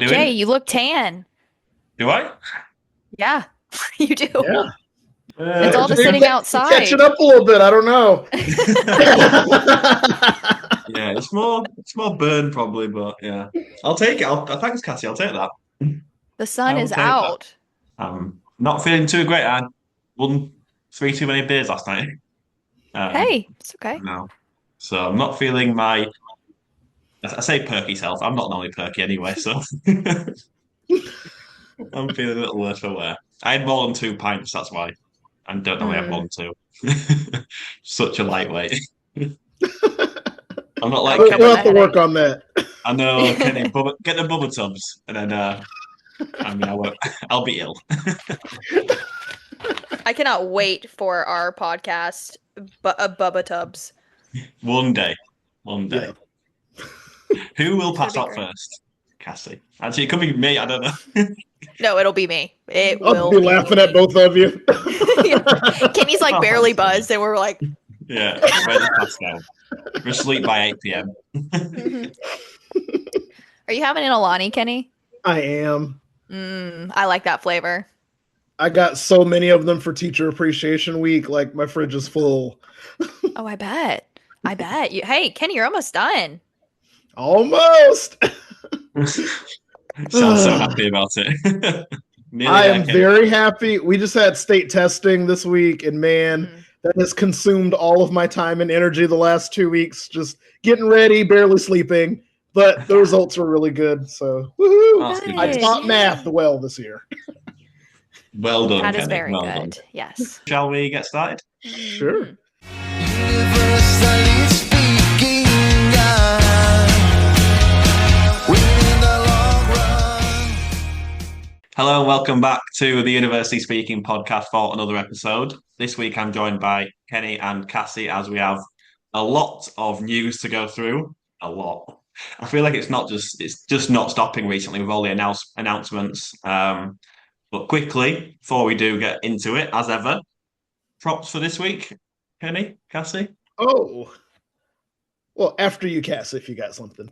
Jay, Doing? you look tan. Do I? Yeah, you do. Yeah. It's all the You're sitting you're catching outside. up a little bit. I don't know. Yeah, it's more burn probably, but yeah, I'll take it. Thanks, Cassie. I'll take that. The I sun will is take that. out. Not feeling too great. I won three too many beers last night. Um, Hey, it's okay. no, so I'm not feeling my. I say perky self. I'm not normally perky anyway, so I'm feeling a little worse for wear. I had more than 2 pints. That's why. I don't normally have more Hmm. than two. Such a lightweight. I'm not That like would come Kenny. We'll with a have to work headache. on that. I know, Kenny. Get the bubble tubs, and then I won't. I'll be ill. I cannot wait for our podcast, Bubba Tubs. One day, one day. Yeah. Who will It's gonna pass be out great. first? Cassie. Actually, it could be me. I don't know. No, it'll be me. It I'll will be be laughing at me. both of you. Yeah. Kenny's like Oh, barely thanks, Kenny. buzzed, and we're like, Yeah, ready to pass out. We're asleep by 8 p.m. mhm. Are you having an Alani, Kenny? I am. I like that flavor. I got so many of them for Teacher Appreciation Week. Like my fridge is full. Oh, I bet. I bet. Hey, Kenny, you're almost done. Almost. Sounds so happy about it. Nearly I there, am Kenny. very happy. We just had state testing this week, and man, Mhm. that has consumed all of my time and energy the last 2 weeks. Just getting ready, barely sleeping. But the Yeah. results were really good. So, woohoo! Oh, that's good I Good. news. taught math Yay. well this year. Well done, That is Kenny. very Well done. good. Yes. Shall we get started? Sure. Mhm. Universally speaking, winning the long run. Hello and welcome back to the University Speaking podcast for another episode. This week I'm joined by Kenny and Cassie as we have a lot of news to go through. A lot. I feel like it's just not stopping recently with all the announcements. But quickly, before we do get into it, as ever, props for this week, Kenny, Cassie. Oh, well, after you, Cass, if you got something.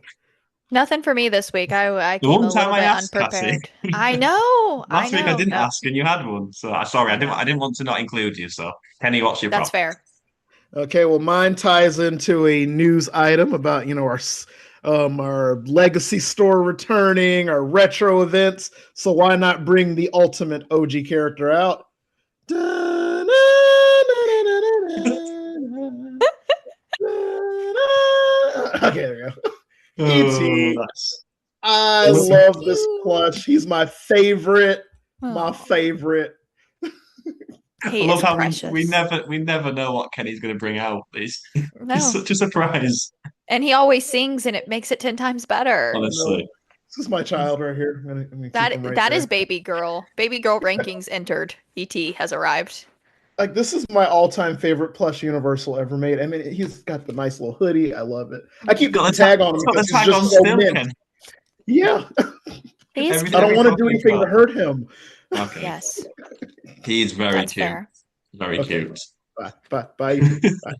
Nothing for me this week. I The came one a time little I bit asked Cassie, unprepared. I know. last week I didn't No, ask and you had one. So sorry, I I didn't know. I didn't want to not include you. So Kenny, what's your That's prop? fair. Okay, well, mine ties into a news item about our legacy store returning, our retro events. So why not bring the ultimate OG character out? Okay, there we go. Oh, E.T. that's I He's so love this cute. plush. He's my favorite. My Oh, favorite. I he love is how we precious. never know what Kenny's going to bring out. It's No. such a surprise, And he always sings and it makes it 10 times better. I know. honestly. This is my child right here. I'm gonna keep him That right that there. is baby girl. Baby girl rankings entered. ET has arrived. Like this is my all-time favorite plush Universal ever made. I mean, he's got the nice little hoodie. I love it. I keep Got the the tag, tag on him got the because he's tag on just so still, mint. Ken. Yeah, He's Every I don't cute. want to prop do you've anything to got. hurt him. Okay, Yes, he's very that's cute. fair. Very Okay. cute. Bye, bye, bye, E.T. Bye.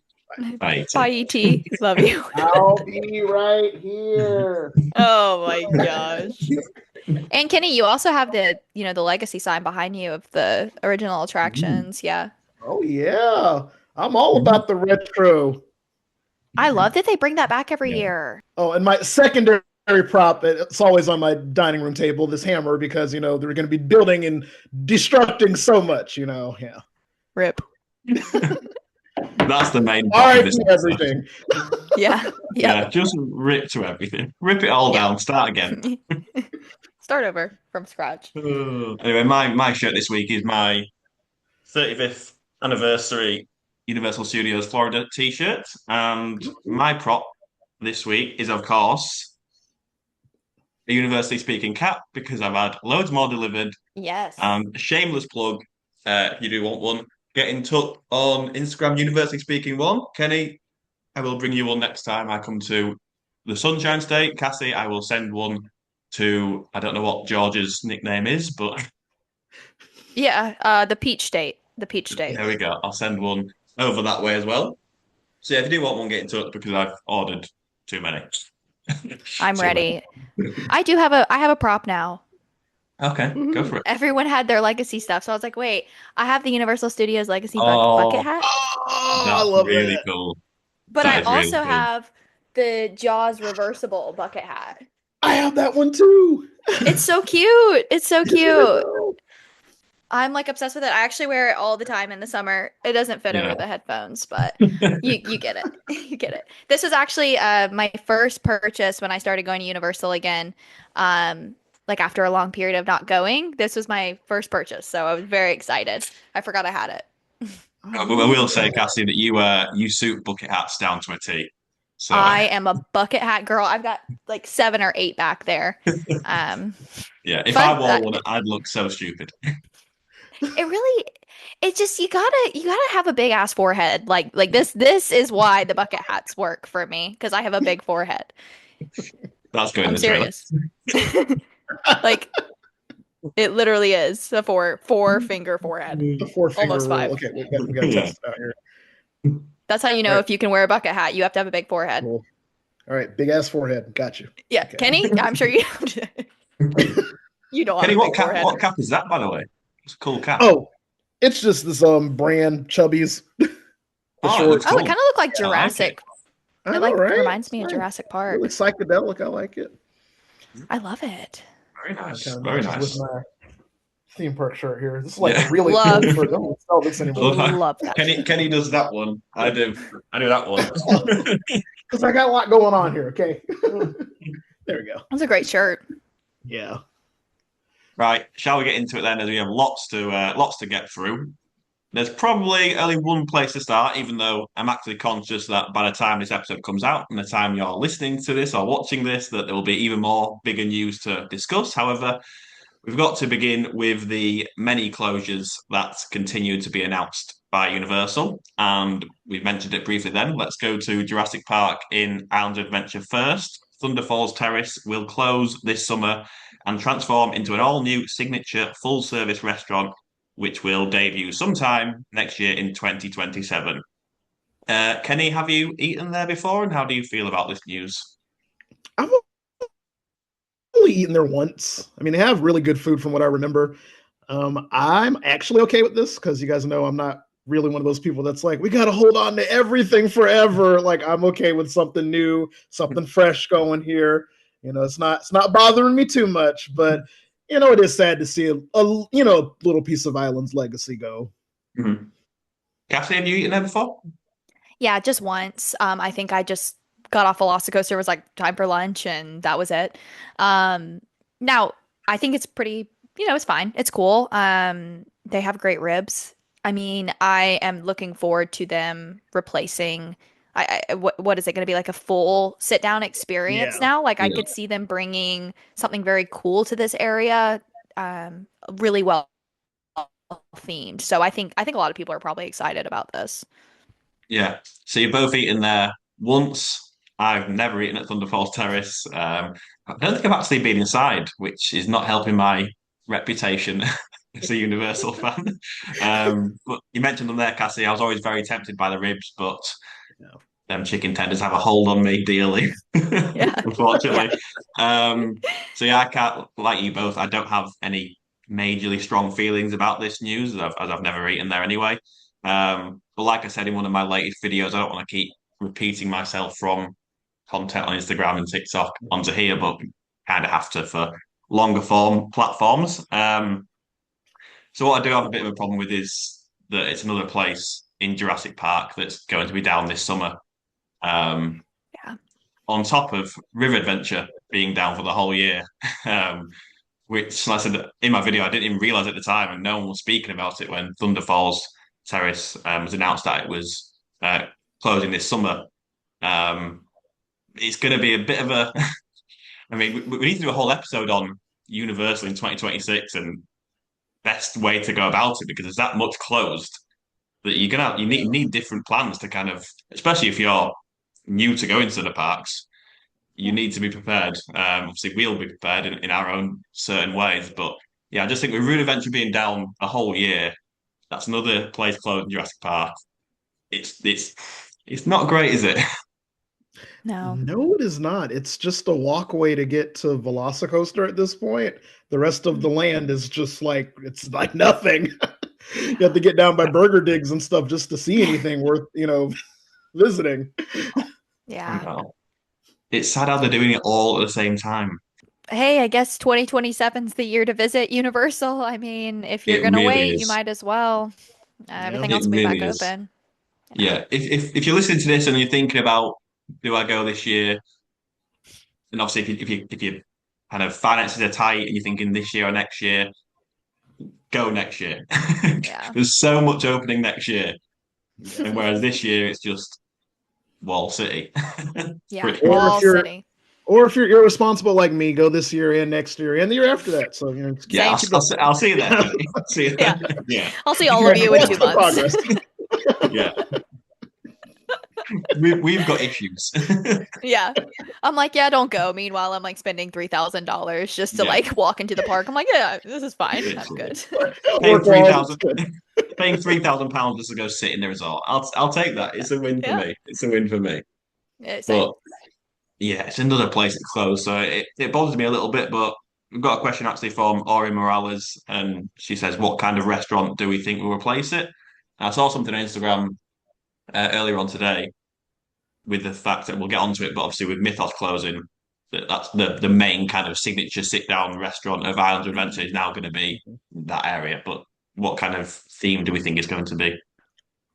Right. Bye, ET. Love you. I'll be right here. Oh my gosh. And Kenny, you also have the legacy sign behind you of the original attractions. Yeah. Oh yeah, I'm all about the retro. I love that they bring that back every Yeah. year. Oh, and my secondary prop, it's always on my dining room table, this hammer, because they're going to be building and destructing so much. Yeah. Rip. That's the main All prop of right, this episode. everything. Yeah. Yeah, Yeah. just rip to everything. Rip it all Yeah. down. Start again. Start over from scratch. Anyway, my shirt this week is my 35th anniversary Universal Studios Florida t-shirt. And my prop this week is, of course, a University Speaking cap because I've had loads more delivered. Yes. Shameless plug, if you do want one, get in touch on Instagram, University Speaking One. Kenny, I will bring you one next time I come to the Sunshine State. Cassie, I will send one to, I don't know what George's nickname is, but Yeah. The Peach State. The Peach State. there we go. I'll send one over that way as well. So yeah, if you do want one, get in touch because I've ordered too many. I'm So, ready. I have a prop now. okay, go for it. Everyone had their legacy stuff, so I was like, wait, I have the Universal Studios legacy bucket Oh, hat, Oh, I that's love really that. cool. but I That is really also cool. have the Jaws reversible bucket hat. I have that one too. It's so cute. It's so cute. I'm like obsessed with it. I actually wear it all the time in the summer. It doesn't fit Yeah. over the headphones, but you get it. You get it. This was actually my first purchase when I started going to Universal again. Like after a long period of not going, this was my first purchase, so I was very excited. I forgot I had it. I will say, Cassie, that you suit bucket hats down to a T. So I am a bucket hat girl. I've got like 7 or 8 back there. Um, yeah, if I fun. wore one, I'd look so stupid. It really, it's just you gotta have a big ass forehead. Like this is why the bucket hats work for me because I have a big forehead. That's going in I'm the trailer. serious. Like it literally is a four finger forehead. The four finger Almost rule. 5. Okay, we got to Yeah. test it out here. That's how you know Right. if you can wear a bucket hat. You have to have a big forehead. Cool. All right, big ass forehead. Got you. Yeah, Okay. Kenny, I'm sure you have to. You don't have Kenny, a what big cap? forehead. What cap is that, by the way? It's a cool cap. Oh, it's just this brand Chubbies. The Oh, it short. looks Oh, cool. it kind of looked like Yeah, I like it. Jurassic. I It know, like right? reminds me of Right. Jurassic Park. Really psychedelic. I like it. I love it. Very nice. Kind of Very matches nice. with my theme park shirt here. This is like Yeah. a really Love. cool shirt. They don't sell this anymore. Love that. Kenny does that one. I do that one. Because I got a lot going on here. Okay. There we go. That's a great shirt. Yeah. Right, shall we get into it then? As we have lots to get through. There's probably only one place to start, even though I'm actually conscious that by the time this episode comes out and the time you're listening to this or watching this, that there will be even more bigger news to discuss. However, we've got to begin with the many closures that continue to be announced by Universal. And we've mentioned it briefly then. Let's go to Jurassic Park in Islands of Adventure first. Thunder Falls Terrace will close this summer and transform into an all-new signature full-service restaurant, which will debut sometime next year in 2027. Kenny, have you eaten there before, and how do you feel about this news? I've only eaten there once. I mean, they have really good food from what I remember. I'm actually okay with this because you guys know I'm not really one of those people that's like, we got to hold on to everything forever. Like, I'm okay with something new, something fresh going here. You know, it's not bothering me too much, but you know, it is sad to see a little piece of Island's legacy go. Mm-hmm. Cassie, have you eaten there before? Yeah, just once. I think I just got off Velocicoaster, was like time for lunch, and that was it. Now I think it's pretty, it's fine. It's cool. They have great ribs. I mean, I am looking forward to them replacing. What is it going to be like a full sit down experience Yeah. now? Like I Yeah. could see them bringing something very cool to this area, really well themed. So I think a lot of people are probably excited about this. Yeah. So you're both eaten there once. I've never eaten at Thunder Falls Terrace. I don't think I've actually been inside, which is not helping my reputation as a Universal fan. But you mentioned them there, Cassie. I was always very tempted by the ribs, but Yeah. them chicken tenders have a hold on me dearly, Yeah. unfortunately. So yeah, I can't, like you both, I don't have any majorly strong feelings about this news as I've never eaten there anyway. But like I said in one of my latest videos, I don't want to keep repeating myself from content on Instagram and TikTok onto here, but kind of have to for longer form platforms. So what I do have a bit of a problem with is that it's another place in Jurassic Park that's going to be down this summer. Yeah. On top of River Adventure being down for the whole year, which, like I said in my video, I didn't even realize at the time, and no one was speaking about it when Thunder Falls Terrace was announced that it was closing this summer. It's going to be a bit of a. I mean, we need to do a whole episode on Universal in 2026 and best way to go about it because there's that much closed that you need different plans to kind of, especially if you're new to going to the parks, you need to be prepared. Obviously, we'll be prepared in our own certain ways, but yeah, I just think with Root Adventure being down a whole year, that's another place closed in Jurassic Park. It's not great, is it? No. No, it is not. It's just a walkway to get to Velocicoaster at this point. The rest of the land is just like it's like nothing. You have to get down by Burger Digs and stuff just to see anything worth, visiting. I Yeah. know. It's sad how they're doing it all at the same time. Hey, I guess 2027's the year to visit Universal. I mean, if you're It gonna really wait, you is. might as well. Yeah. Everything It else will be back really is. open. Yeah. Yeah. If you're listening to this and you're thinking about do I go this year, and obviously if you kind of finances are tight and you're thinking this year or next year, go next year. Yeah. There's so much opening next year, Yeah. and whereas this year it's just Wall City. Yeah. Pretty Or much. if Wall you're City. or if you're irresponsible like me, go this year and next year and the year after that. So just Yeah, Same. keep going. I'll see you there, Kenny. See you Yeah. there. Yeah, I'll see if all you're of in you in Watch two the months. progress. yeah, we've got issues. Yeah. I'm like, yeah, don't go. Meanwhile, I'm like spending $3,000 just to Yeah, like walk into the park. I'm like, yeah, this is fine. I'm literally. good. Paying three Work-wise, it's thousand, good. paying £3,000 just to go sit in the resort. I'll take that. It's a win for Yeah. me. It's a win for me. Same. But yeah, it's another place that's closed, so it bothers me a little bit. But we've got a question actually from Ori Morales, and she says, "What kind of restaurant do we think will replace it?" I saw something on Instagram earlier on today with the fact that we'll get onto it, but obviously with Mythos closing, that's the main kind of signature sit down restaurant of Islands of Adventure is now going to be that area. But what kind of theme do we think it's going to be?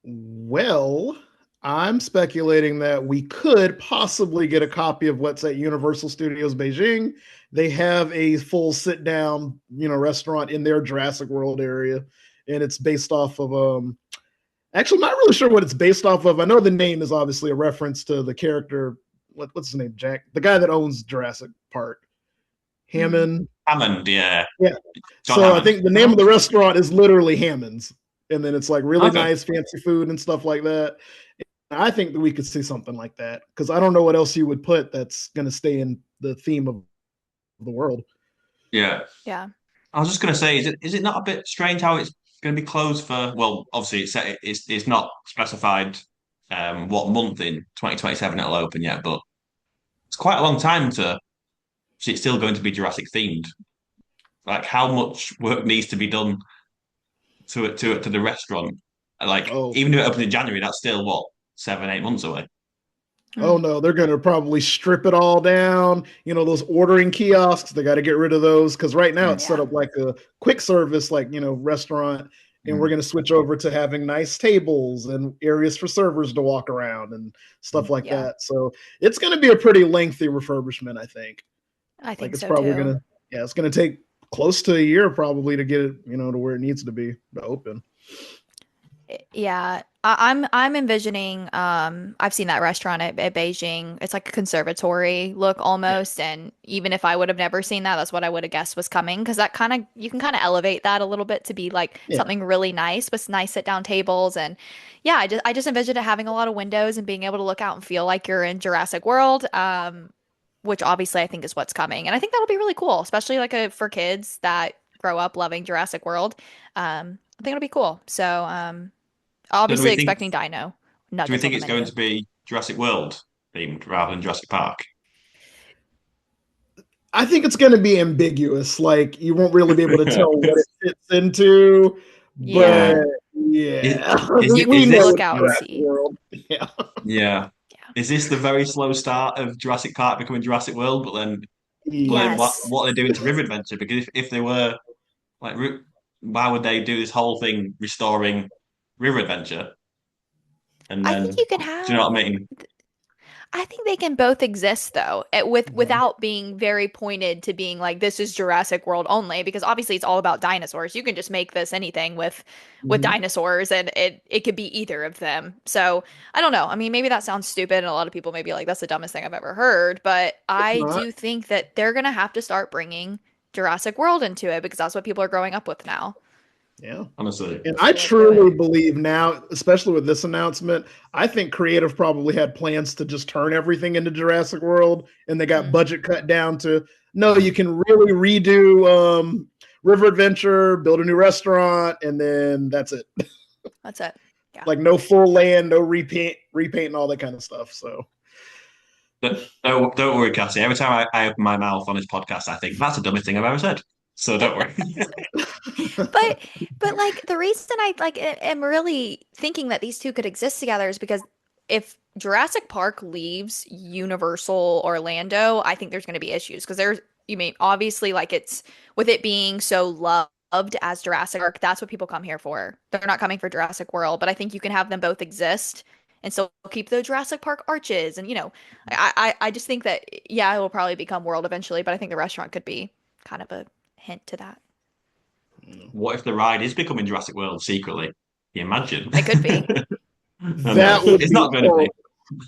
Well, I'm speculating that we could possibly get a copy of what's at Universal Studios Beijing. They have a full sit down, restaurant in their Jurassic World area, and it's based off of actually, I'm not really sure what it's based off of. I know the name is obviously a reference to the character. What's his name? Jack, the guy that owns Jurassic Park. Mhm. Hammond. Hammond, yeah, Yeah. John So I Hammond. think the name of the restaurant is literally Hammond's, and then it's like really Okay, nice, fancy food and stuff like that. I think that we could see something like that because I don't know what else you would put that's going to stay in the theme of the world. yeah. Yeah. I was just going to say, is it not a bit strange how it's going to be closed for? Well, obviously it's not specified what month in 2027 it'll open yet, but it's quite a long time to. It's still going to be Jurassic themed. Like, how much work needs to be done to the restaurant? Like, Oh, even if it opens in January, that's still what 7, 8 months away. oh Mm. no, they're going to probably strip it all down. Those ordering kiosks, they got to get rid of those because right now Mm. it's set Yeah. up like a quick service, like, restaurant. And we're Mm. going to switch over to having nice tables and areas for servers to walk around and stuff like Yeah. that. So it's going to be a pretty lengthy refurbishment, I think. I Like think it's so probably too. gonna, yeah, it's gonna take close to a year probably to get it, to where it needs to be to open. Yeah, I'm envisioning I've seen that restaurant at Beijing. It's like a conservatory look Yeah, almost, and even if I would have never seen that, that's what I would have guessed was coming because that kind of you can kind of elevate that a little bit to be like yeah, something really nice with nice sit down tables and yeah, I just envisioned it having a lot of windows and being able to look out and feel like you're in Jurassic World. Which obviously I think is what's coming. And I think that'll be really cool, especially like for kids that grow up loving Jurassic World. I think it'll be cool. So, So obviously expecting Dino do we nuggets on think the it's going menu. to be Jurassic World themed rather than Jurassic Park? I think it's gonna be ambiguous. Like you won't really be able to tell what it fits into, but Yeah. Yeah, Is, yeah, is you it we is can know this look it's out and Jurassic see. World. Yeah, yeah. Yeah. Is this the very slow start of Jurassic Park becoming Jurassic World? But then what Yes. what are they doing to River Adventure? Because if they were like, why would they do this whole thing restoring River Adventure? And I think then, you can do you know have what I mean? I think they can both exist though, yeah, without being very pointed to being like this is Jurassic World only because obviously it's all about dinosaurs. You can just make this anything with mhm. dinosaurs and it could be either of them. So, I don't know. I mean, maybe that sounds stupid and a lot of people may be like that's the dumbest thing I've ever heard, but It's I not. do think that they're going to have to start bringing Jurassic World into it because that's what people are growing up with now. Yeah. Honestly, And That's I the way to do it. truly believe now, especially with this announcement, I think creative probably had plans to just turn everything into Jurassic World, and they got Mm, budget cut down to no, you can really redo River Adventure, build a new restaurant, and then that's it. that's it. Yeah. Like no full land, no repaint, and all that kind of stuff. So Don't worry, Cassie. Every time I open my mouth on this podcast, I think that's the dumbest thing I've ever said. So don't worry. But like the reason I like am really thinking that these two could exist together is because if Jurassic Park leaves Universal Orlando, I think there's going to be issues because there's you mean obviously like it's with it being so loved as Jurassic Park, that's what people come here for. They're not coming for Jurassic World, but I think you can have them both exist and still keep the Jurassic Park arches and I just think that yeah, it will probably become World eventually, but I think the restaurant could be kind of a hint to that. What if the ride is becoming Jurassic World secretly? Can you imagine? It could be. I know. That would It's be not going to be. horrible.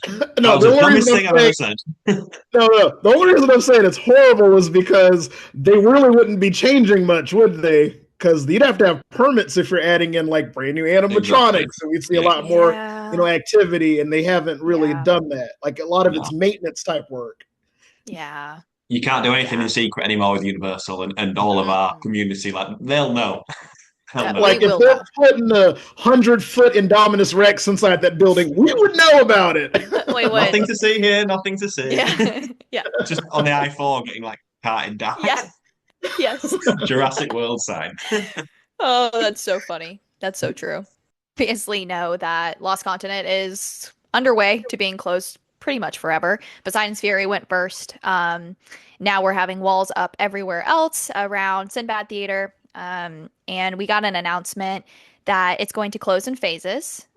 That No, was the the only dumbest reason thing I've I'm ever saying said. no. The only reason I'm saying it's horrible is because they really wouldn't be changing much, would they? Because you'd have to have permits if you're adding in like brand new Exactly. animatronics, so we'd see a Yeah. lot more, Yeah. activity, and they haven't really Yeah. done that. Like a lot of it's No. maintenance type work. Yeah. You can't do anything in Yeah. secret anymore with Universal and all of our Mm-mm. community. Like they'll know. They'll know. We Like if will they're know. putting a 100-foot Indominus Rex inside that building, we would know about it. We would. Nothing to see here. Nothing to see. Yeah. Yeah. Just on the I-4 getting like carted down. Yes. Yes. Jurassic World sign. Oh, that's so funny. That's so true. Obviously know that Lost Continent is underway to being closed pretty much forever. Poseidon's Fury went first. Now we're having walls up everywhere else around Sinbad Theater. And we got an announcement that it's going to close in phases.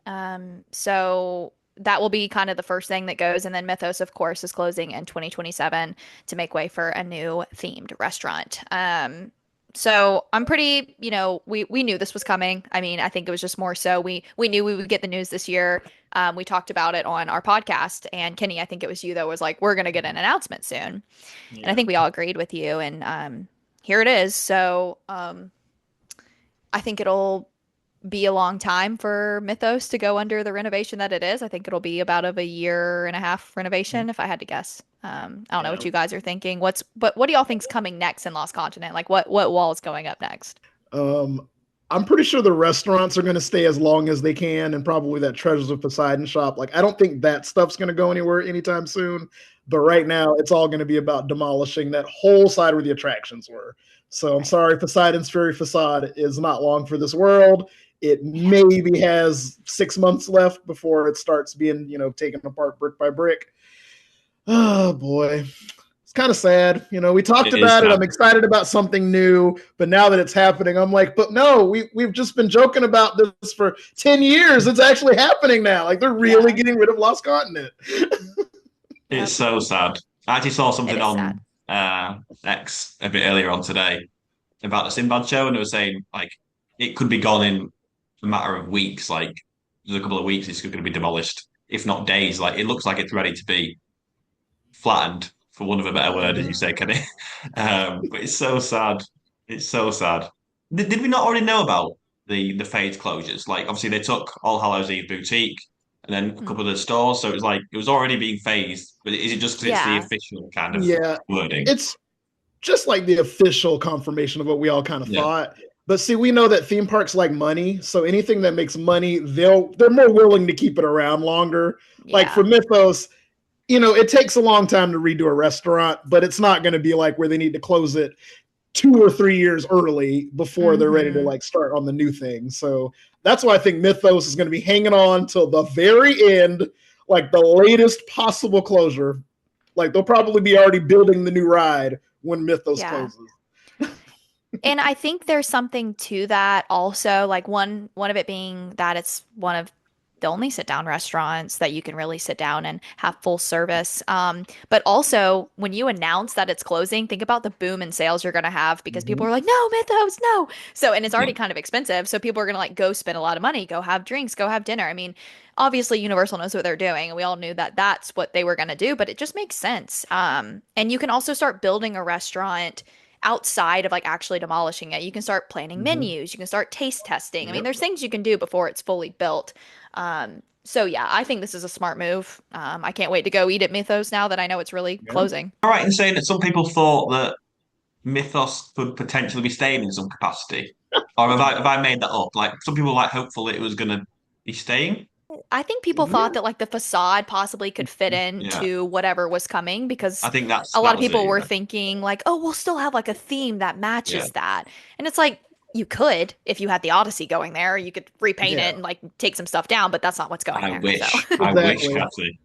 So that will be kind of the first thing that goes. And then Mythos, of course, is closing in 2027 to make way for a new themed restaurant. So I'm pretty, we knew this was coming. I mean, I think it was just more so we knew we would get the news this year. We talked about it on our podcast, and Kenny, I think it was you that was like, we're gonna get an announcement soon. And I think we all agreed with you, and here it is. So I think it'll be a long time for Mythos to go under the renovation that it is. I think it'll be about of a year and a half renovation, if I had to guess. I don't know what you guys are thinking. But what do y'all think's coming next in Lost Continent? Like what wall is going up next? I'm pretty sure the restaurants are going to stay as long as they can, and probably that Treasures of Poseidon shop. Like, I don't think that stuff's going to go anywhere anytime soon. But right now, it's all going to be about demolishing that whole side where the attractions were. So I'm sorry, Poseidon's Fury facade is not long for this world. It maybe has 6 months left before it starts being, taken apart brick by brick. Oh boy. It's kind of sad. We talked It is about it. sad. I'm excited about something new, but now that it's happening, I'm like, but no, we've just been joking about this for 10 years. It's actually happening now. Like they're really getting rid of Lost Continent. It's so sad. I actually saw It something is sad. on X a bit earlier on today about the Sinbad show, and they were saying like it could be gone in a matter of weeks. Like there's a couple of weeks, it's going to be demolished, if not days. Like it looks like it's ready to be flattened, for want of a better word, as you say, Kenny. But it's so sad. It's so sad. Did we not already know about the phased closures? Like obviously they took All Hallows Eve boutique and then a couple of the stores, so it was like it was already being phased. But is it just because it's the Yeah. official kind of Yeah, wording? it's just like the official confirmation of what we all kind of Yeah. thought. But see, we know that theme parks like money, so anything that makes money, they're more willing to keep it around longer. Like Yeah. for Mythos, it takes a long time to redo a restaurant, but it's not going to be like where they need to close it 2 or 3 years early before they're ready to Mhm. like start on the new thing. So that's why I think Mythos is going to be hanging on till the very end, like the latest possible closure. Like they'll probably be already building the new ride when Mythos Yeah. closes. And I think there's something to that also, like one of it being that it's one of the only sit down restaurants that you can really sit down and have full service. But also when you announce that it's closing, think about the boom in sales you're gonna have because people are like, no, Mythos, no. So and it's already kind of expensive. So people are gonna like go spend a lot of money, go have drinks, go have dinner. I mean, obviously Universal knows what they're doing, and we all knew that that's what they were gonna do, but it just makes sense. And you can also start building a restaurant outside of like actually demolishing it. You can start planning menus, you can start taste testing. I mean, there's things you can do before it's fully built. So yeah, I think this is a smart move. I can't wait to go eat at Mythos now that I know it's really closing. All right, in saying that some people thought that Mythos could potentially be staying in some capacity, or have I made that up? Like some people were like hopeful that it was going to be staying. I think people thought that like the facade possibly could fit Yeah, into whatever was coming I because think a lot that of was it. people were Yeah, thinking like, oh, we'll still have like a theme that yeah. matches that. And it's like you could if you had the Odyssey going there, you could repaint it Yeah, and like take some stuff down, but that's not what's going there. So I wish, exactly. Kathy.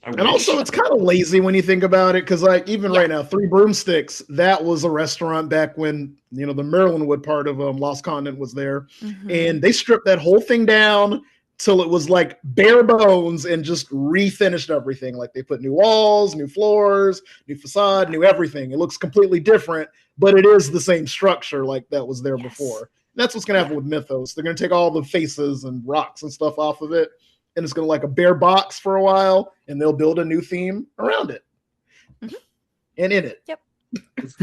I And wish. also, it's kind of lazy when you think about it, because like even yeah. right now, Three Broomsticks, that was a restaurant back when the Marylandwood part of Lost Continent was there, Hmm. and they stripped that whole thing down till it was like bare bones and just refinished everything. Like they put new walls, new floors, new facade, Yeah. new everything. It looks completely different, but it is the same structure like that was there Yes. before. That's what's gonna Yeah. happen with Mythos. They're gonna take all the faces and rocks and stuff off of it, and it's gonna like a bare box for a while, and they'll build a new theme around it Hmm. and in it. Yep.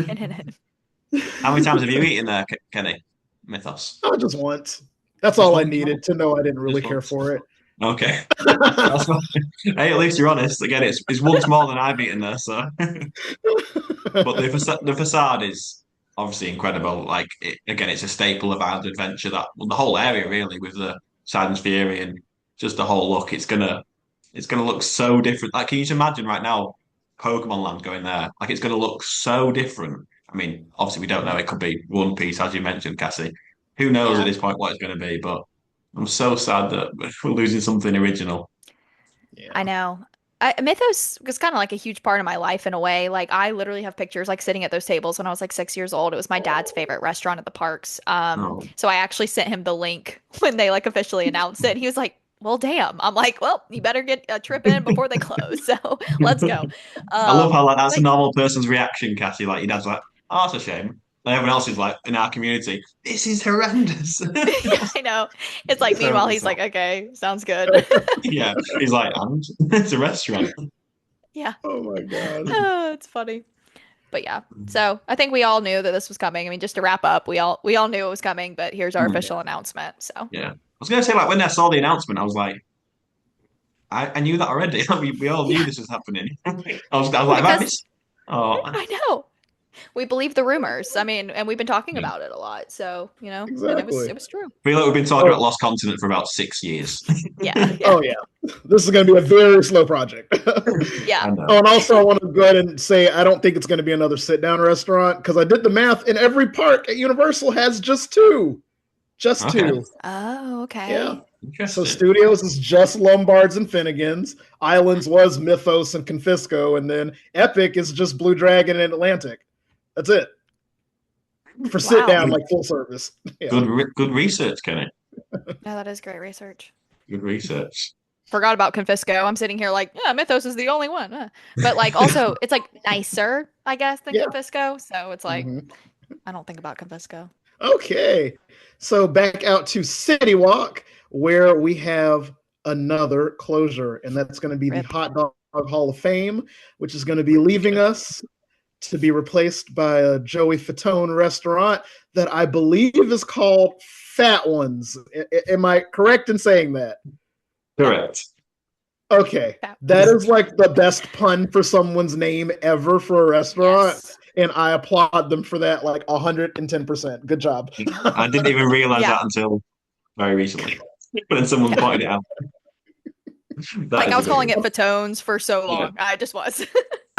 And in it. How many times have you eaten there, Kenny? Mythos. Not just once. That's Just all I one? needed to know I didn't really Just care once. for it. Okay. That's fine. Hey, at least you're honest. Again, it's once more than I've eaten there, so. But the facade is obviously incredible. Like again, it's a staple of Island Adventure. That well, the whole area really with the Silence Fury and just the whole look. It's gonna look so different. Like, can you just imagine right now, Pokemon Land going there? Like, it's gonna look so different. I mean, obviously we don't know. It could be One Piece, as you mentioned, Cassie. Who knows at Yeah. this point what it's going to be? But I'm so sad that we're losing something original. I Yeah. know. Mythos was kind of like a huge part of my life in a way. Like I literally have pictures like sitting at those tables when I was like 6 years old. It was my dad's favorite restaurant at the parks. Oh, So I actually sent him the link when they like officially announced it. And he was like, "Well, damn." I'm like, "Well, you better get a trip in before they close." So let's go. I love how like that's a But normal person's reaction, Cassie. Like your dad's like, "Oh, that's a shame." And everyone else is like, in our community, this is horrendous. yeah, I know. It's like So meanwhile he's bizarre. like, "Okay, sounds good." Yeah, he's like, and it's a restaurant. Yeah. Oh my god. Oh, it's funny. But yeah. So I think we all knew that this was coming. I mean, just to wrap up, we all knew it was coming, but here's our Hmm. official announcement. So Yeah, I was gonna say like when I saw the announcement, I was like, I knew that already. We all knew yeah, this was happening. I was like, have I because missed? Oh, I know. We believe the rumors. I mean, and we've been talking yeah. about it a lot. So, and it was Exactly. it was true. I feel like we've been talking about Oh, Lost Continent for about 6 years. Yeah, yeah, oh yeah. This is going to be a very slow project. yeah. I Oh, know. and also I want to go ahead and say I don't think it's going to be another sit-down restaurant because I did the math, and every park at Universal has just two. Just Okay, two. Oh, Yeah. okay. So interesting. Studios is just Lombards and Finnegans. Islands was Mythos and Confisco, and then Epic is just Blue Dragon and Atlantic. That's it for sit Wow. down, like full service. Yeah, Good research, Kenny. Yeah, that is great research. Good research. Forgot about Confisco. I'm sitting here like, yeah, Mythos is the only one. But like also it's like nicer, I guess, than yeah. Confisco. So it's like Mhm. I don't think about Confisco. Okay, so back out to City Walk where we have another closure, and that's going to be the Rip. Hot Dog Hall of Fame, which is going to be leaving us to be replaced by a Joey Fatone restaurant that I believe is called Fat Ones. Am I correct in saying that? Yeah. Correct. Okay. That That was is like the best pun for someone's name ever for a restaurant. yes. And I applaud them for that like 110%. Good job. I didn't even realize Yeah. that until very recently. But then someone Yeah. pointed it out. That Like is I a was good calling one. it Fatones for so Yeah, long. I just was.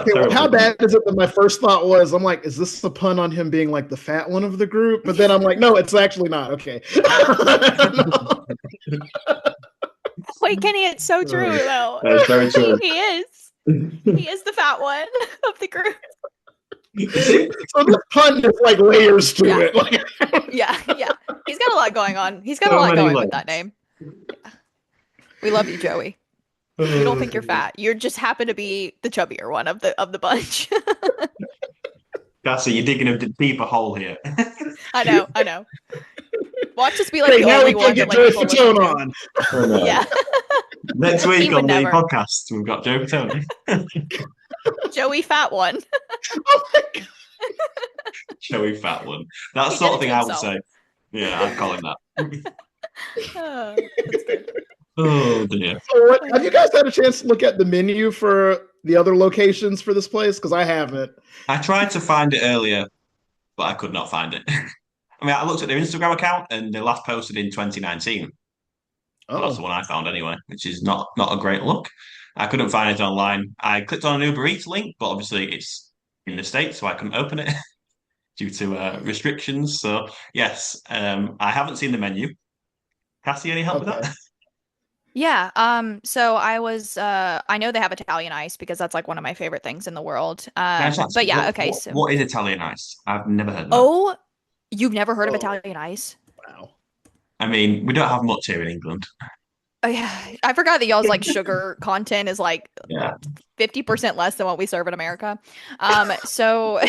Okay, well, terrible. how bad is it that my first thought was, I'm like, is this the pun on him being like the fat one of the group? But then I'm like, no, it's actually not. Okay. No. Wait, Kenny, it's so true though. That is very He, true. he is. He is the fat one of the group. You see? So this pun is like layers to Yeah. it. Like, Yeah, yeah. He's got a lot going on. He's got a So lot many going with that layers. name. We love you, Joey. We don't think you're fat. You just happen to be the chubbier one of the bunch. Cassie, you're digging a deeper hole here. I know, I know. Watch us be like okay, the now we only can one get that like Joey people listen Fatone to. on. Oh, no. Yeah. Next He week would on the never. podcast, we've got Joe Tony. Joey fat one. Oh my God. Joey Fat One. That's He the sort did of it thing to I would himself. say. Yeah, I'd call him that. That's good. Oh dear. So what, have you guys had a chance to look at the menu for the other locations for this place? Because I haven't. I tried to find it earlier, but I could not find it. I mean, I looked at their Instagram account and they last posted in 2019. Well, that's the Oh, one I found anyway, which is not a great look. I couldn't find it online. I clicked on an Uber Eats link, but obviously it's in the States, so I couldn't open it due to restrictions. So yes, I haven't seen the menu. Cassie, any help with okay. that? Yeah, so I know they have Italian ice because that's like one of my favorite things in the world. Can I just ask, But yeah, okay, so what is Italian ice? I've never heard that. oh, you've never heard of Oh, Italian ice? wow. I mean, we don't have much here in England. Oh yeah, I forgot that y'all's like sugar content is like Yeah. 50% less than what we serve in America. So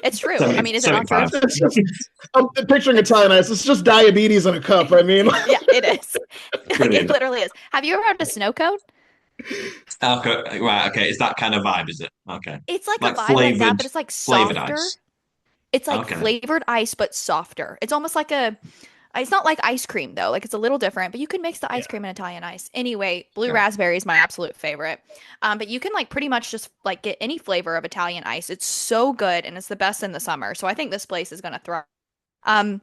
it's true. I 70, mean, is it not true? 75. It's just, I'm picturing Italian ice. It's just diabetes in a cup. I mean, Yeah, it is. It Brilliant. literally is. Have you ever had a snow cone? Okay, right, okay. It's that kind of vibe, is it? Okay. It's like a Like vibe like that, but it's like flavored softer. ice. It's like Okay. flavored ice, but softer. It's almost like it's not like ice cream though. Like it's a little different, but you can mix the ice yeah. cream and Italian ice. Anyway, blue Okay. raspberry is my absolute favorite. But you can like pretty much just like get any flavor of Italian ice. It's so good and it's the best in the summer. So I think this place is gonna thrive. Um,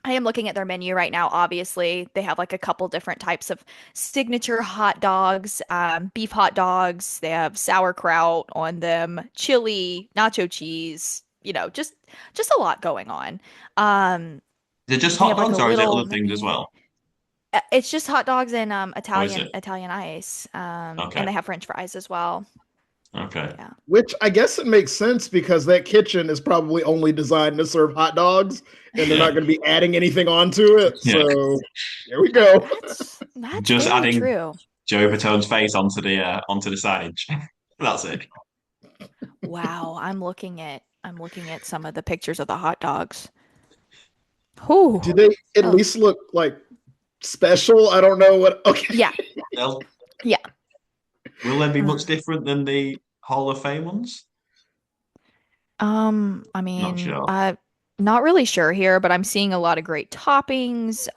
I am looking at their menu right now. Obviously, they have like a couple different types of signature hot dogs, beef hot dogs. They have sauerkraut on them, chili, nacho cheese. Just a lot going on. Um, Is it just they hot have like a dogs or is it little other things as mini. well? It's just hot dogs and Or is it? Italian ice. And Okay. they have French fries as well. Okay. Yeah. Which I guess it makes sense because that kitchen is probably only designed to serve hot dogs, and they're not Yeah. going to be adding anything onto it. Yeah. So there we go. That's Just very adding true. Joey Patone's face onto the signage. That's it. Wow, I'm looking at some of the pictures of the hot dogs. Whew. Do they at Oh, least look like special? I don't know what. Okay. yeah, They'll, yeah. will they be much Mm. different than the Hall of Fame ones? I Not mean, sure. not really sure here, but I'm seeing a lot of great toppings.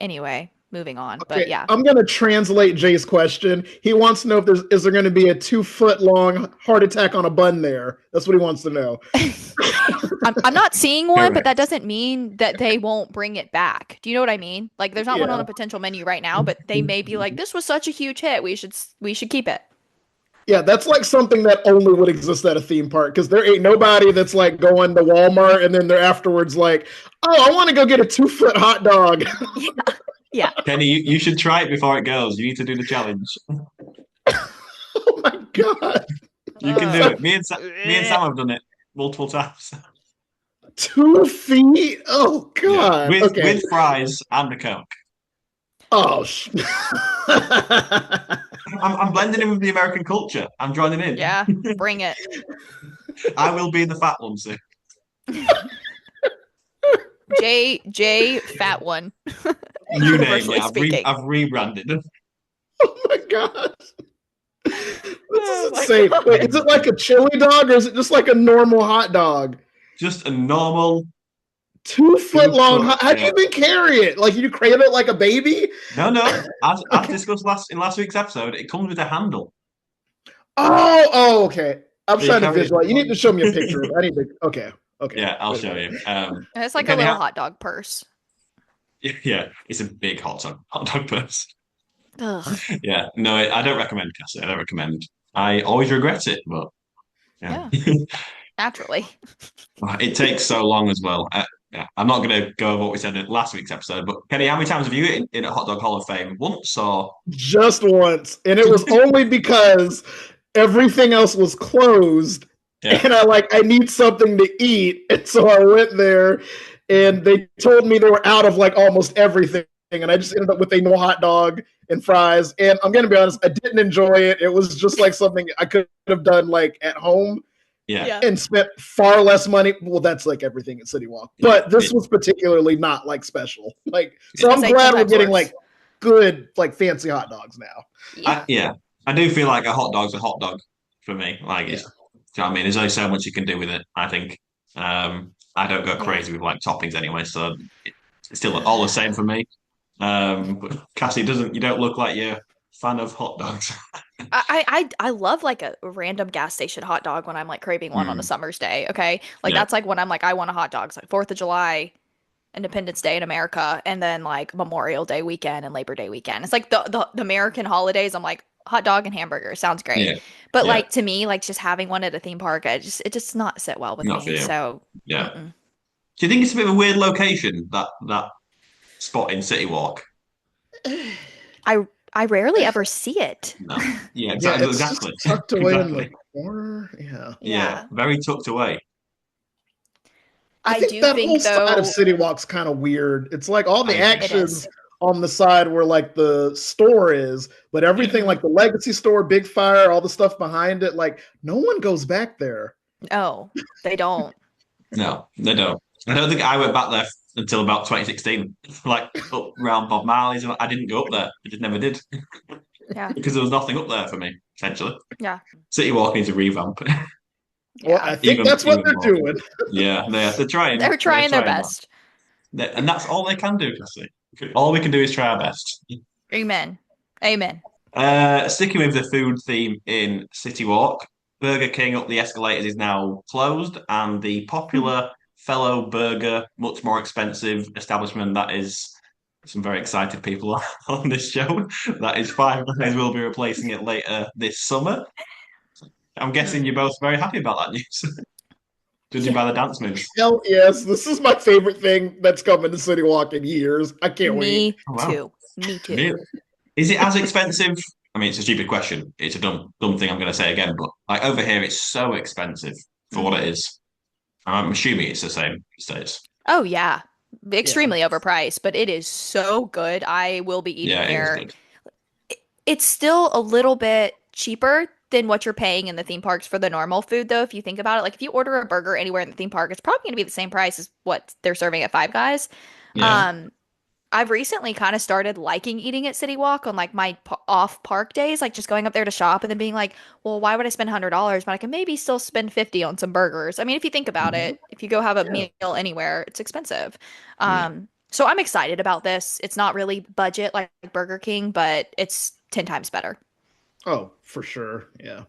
Anyway, moving on. But Okay, yeah. I'm gonna translate Jay's question. He wants to know if is there going to be a 2 foot long heart attack on a bun there? That's what he wants to know. I'm not seeing one, but that Correct. doesn't mean that they won't bring it back. Do you know what I mean? Like there's not one on Yeah, a potential menu right now, but they may be like, this was such a huge hit. We should keep it. yeah, that's like something that only would exist at a theme park because there ain't nobody that's like going to Walmart and then they're afterwards like, oh, I want to go get a 2 foot hot dog. Yeah. Yeah. Kenny, you should try it before it goes. You need to do the challenge. Oh my god, You can do Uh, it. Me and Sam have done it multiple times. 2 feet? Oh Yeah, god. with Okay. with fries and a Coke. Oh. I'm blending in with the American culture. I'm joining in. yeah, bring it. I will be the fat one soon. J fat one. New name, Universally yeah. speaking. I've rebranded. Oh my god. This Oh is my insane. God. Wait, is it like a chili dog or is it just like a normal hot dog? Just a normal 2 foot long. 2 foot. How do you Yeah. even carry it? Like you crave it like a baby? No. As Okay. discussed in last week's episode, it comes with a handle. Oh, okay. I'm So you trying to carry it. visualize. You need to show me a picture. I need to. Okay. Okay. Yeah, I'll Wait a show minute. you. It's like a Kenny, little hot dog purse. yeah, it's a big hot dog purse. Ugh. Yeah, no, I don't recommend, Cassie. I don't recommend. I always regret it, but yeah. Yeah, naturally. It takes so long as well. Yeah, I'm not going to go over what we said in last week's episode, but Kenny, how many times have you eaten in a hot dog Hall of Fame? Once or? Just once, and it was only because everything else was closed, Yeah. and I need something to eat, and so I went there, and they told me they were out of like almost everything, and I just ended up with a no hot dog and fries. And I'm gonna be honest, I didn't enjoy it. It was just like something I could have done like at home Yeah. Yeah. and spent far less money. Well, that's like everything at City Walk, but this was particularly not like special. Like, so I I'm say glad 10 we're times getting worse. like good, like fancy hot dogs now. Yeah. Yeah. I do feel like a hot dog's a hot dog for me. Like, Yeah. do you know what I mean? There's only so much you can do with it, I think. I don't go Yeah. crazy with like toppings anyway, so it's still all the same for me. But Cassie, you don't look like you're a fan of hot dogs. I love like a random gas station hot dog when I'm like craving one on a Mm, summer's day. Okay. Like yeah. that's like when I'm like, I want a hot dog. It's like 4th of July. Independence Day in America, and then like Memorial Day weekend and Labor Day weekend. It's like the American holidays. I'm like hot dog and hamburger sounds great, Yeah, but yeah, like to me, like just having one at a theme park, it just not sit well with not for me. you. So, Yeah. mm-mm. Do you think it's a bit of a weird location, that spot in City Walk? I I rarely ever see it. No. Yeah, Yeah, exactly. it's just Exactly. tucked away in the Exactly. corner. Yeah. Yeah, Yeah, very tucked away. I I think do that whole think side of though City Walk's kind of weird. It's like all I the agree. it actions is. on the side where like the store is, but Yeah. everything Hmm. like the Legacy store, Big Fire, all the stuff behind it, like no one goes back there. Oh, they don't. No, they don't. I don't think I went back there until about 2016. Like up round Bob Marley's. I didn't go up there. I just never did Yeah, because there was nothing up there for me, essentially. yeah, City Walk needs a revamp. Well, yeah. I think even that's what even they're more. doing. Yeah, they're trying. They're They're trying their trying that. best. And that's all they can do, Cassie. All we can do is try our best. Amen. Amen. Sticking with the food theme in City Walk, Burger King up the escalators is now closed, and the popular Fellow Burger, much more expensive establishment that is some very excited people on this show. That is Five Guys will be replacing it later this summer. I'm guessing you're both very happy about that news, judging Yeah, by the dance moves. Hell yes, this is my favorite thing that's coming to City Walk in years. I can't wait. me Oh, wow. too. Me too. Really? Is it as expensive? I mean, it's a stupid question. It's a dumb thing I'm going to say again, but like over here, it's so expensive for what it Mhm. is. I'm assuming it's the same states. Oh yeah. Yeah. Extremely overpriced, but it is so good. I will be eating Yeah, it is there. good. It's still a little bit cheaper than what you're paying in the theme parks for the normal food, though, if you think about it. Like if you order a burger anywhere in the theme park, it's probably going to be the same price as what they're serving at Five Guys. Yeah. Um, I've recently kind of started liking eating at City Walk on like my off park days, like just going up there to shop and then being like, well, why would I spend $100 but I can maybe still spend 50 on some burgers? I mean, if you think about Mhm. it, if you go have a Yeah. meal anywhere, it's expensive. Yeah. So I'm excited about this. It's not really budget like Burger King, but it's 10 times better. Oh, for sure. Yeah.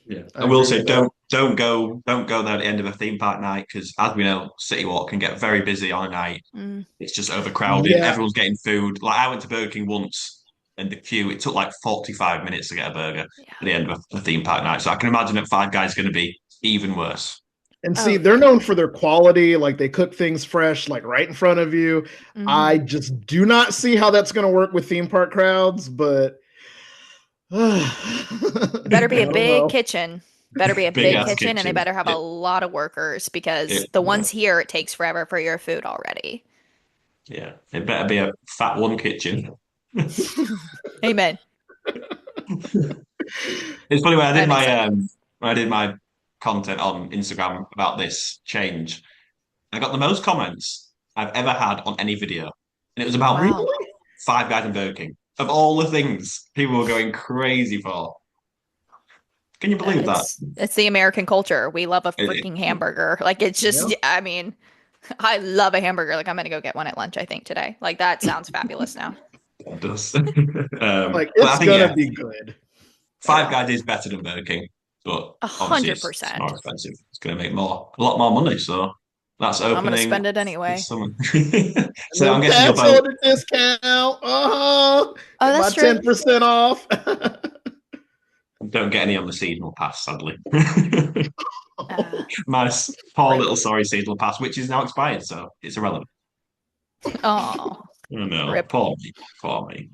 Yeah. I I will agree say with that. don't go there at the end of a theme park night because as we know, City Walk can get very busy on a night. Mm, It's just overcrowded. Yeah. Everyone's getting food. Like I went to Burger King once and the queue, it took like 45 minutes to get a burger at yeah. the end of a theme park night. So I can imagine that Five Guys is going to be even worse. And see, Oh, they're yeah. known for their quality, like they cook things fresh, like right in front of you. I Hmm. just do not see how that's going to work with theme park crowds, but It better be I a don't big know. kitchen. Better be a Big big ass kitchen, and they kitchen. better have a Yeah. lot of workers because It, the ones here, it takes forever for your food already. yeah. It better be a fat one kitchen. Amen. It's funny when I'm excited. I did my content on Instagram about this change. I got the most comments I've ever had on any video, and it was about Wow. Really? Five Guys and Burger King. Of all the things people were going crazy for, can you believe that? It's the American culture. We love a It, freaking hamburger. Like it's Yeah. just, I mean, I love a hamburger. Like I'm gonna go get one at lunch, I think, today. Like that sounds fabulous now. it does. Like But I it's think gonna yeah, be good. It Five will. Guys is better than Burger King, but A obviously hundred it's more percent. expensive. It's going to make a lot more money. So that's I'm gonna opening spend it this anyway. summer. And So then I'm guessing you're pass both. holder discount. Oh, Get my that's true. 10% off. Don't get any on the seasonal pass, sadly. Uh, My poor rip. little sorry seasonal pass, which is now expired, so it's irrelevant. Oh, Oh no, rip. poor me, poor me.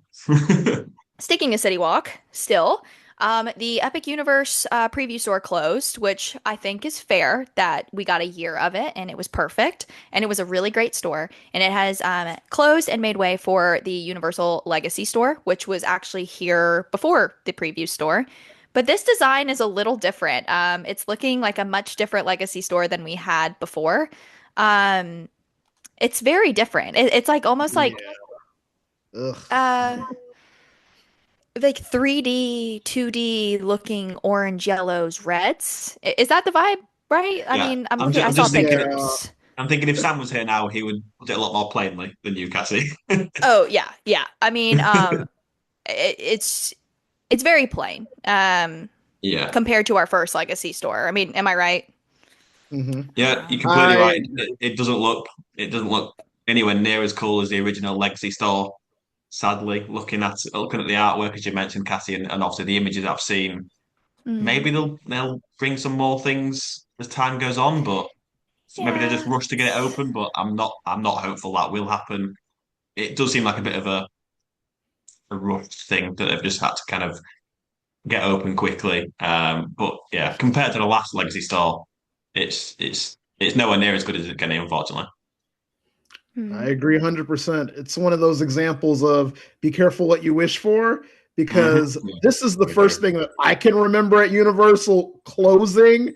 Sticking to City Walk, still, the Epic Universe preview store closed, which I think is fair that we got a year of it and it was perfect and it was a really great store. And it has closed and made way for the Universal Legacy store, which was actually here before the preview store. But this design is a little different. It's looking like a much different Legacy store than we had before. Um, it's very different. It's like almost Yeah. Ugh. uh, like 3D, 2D looking orange, yellows, reds. Is that the vibe, right? I Yeah, mean, I'm looking, I I'm saw just thinking. Yeah. pictures. I'm thinking if Sam was here now, he would put it a lot more plainly than you, Cassie. Oh, yeah, yeah. I mean, it's very plain Yeah, compared to our first Legacy store. I mean, am I right? Mhm. yeah, you're completely I right. It doesn't look anywhere near as cool as the original Legacy store. Sadly, looking at the artwork as you mentioned, Cassie, and obviously the images I've seen, Mm. maybe they'll bring some more things as time goes on, but maybe they just Yeah. rush to get it open. But I'm not hopeful that will happen. It does seem like a bit of a rushed thing that they've just had to kind of get open quickly. But yeah, compared to the last Legacy store, it's nowhere near as good as it's getting, unfortunately. I Mm. agree 100%. It's one of those examples of be careful what you wish for, because Yeah, this is the we do. first thing that I can remember at Universal closing,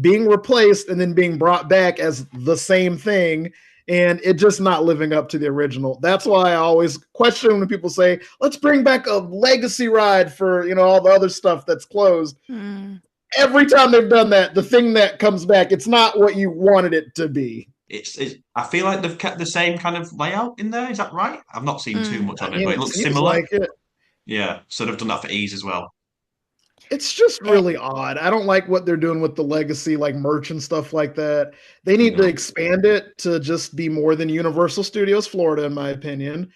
being replaced, and then being brought back as the same thing, and it just not living up to the original. That's why I always question when people say, let's bring back a legacy ride for, all the other stuff that's closed. Mm. Every time they've done that, the thing that comes back, it's not what you wanted it to be. It's I feel like they've kept the same kind of layout in there. Is that right? I've not seen too Mm. much I on it, mean, but it it looks seems similar. like it. Yeah, so they've done that for ease as well. It's just Eh, really odd. I don't like what they're doing with the legacy, like merch and stuff like that. They need to No. expand it to just be more than Universal Studios Florida, in my opinion,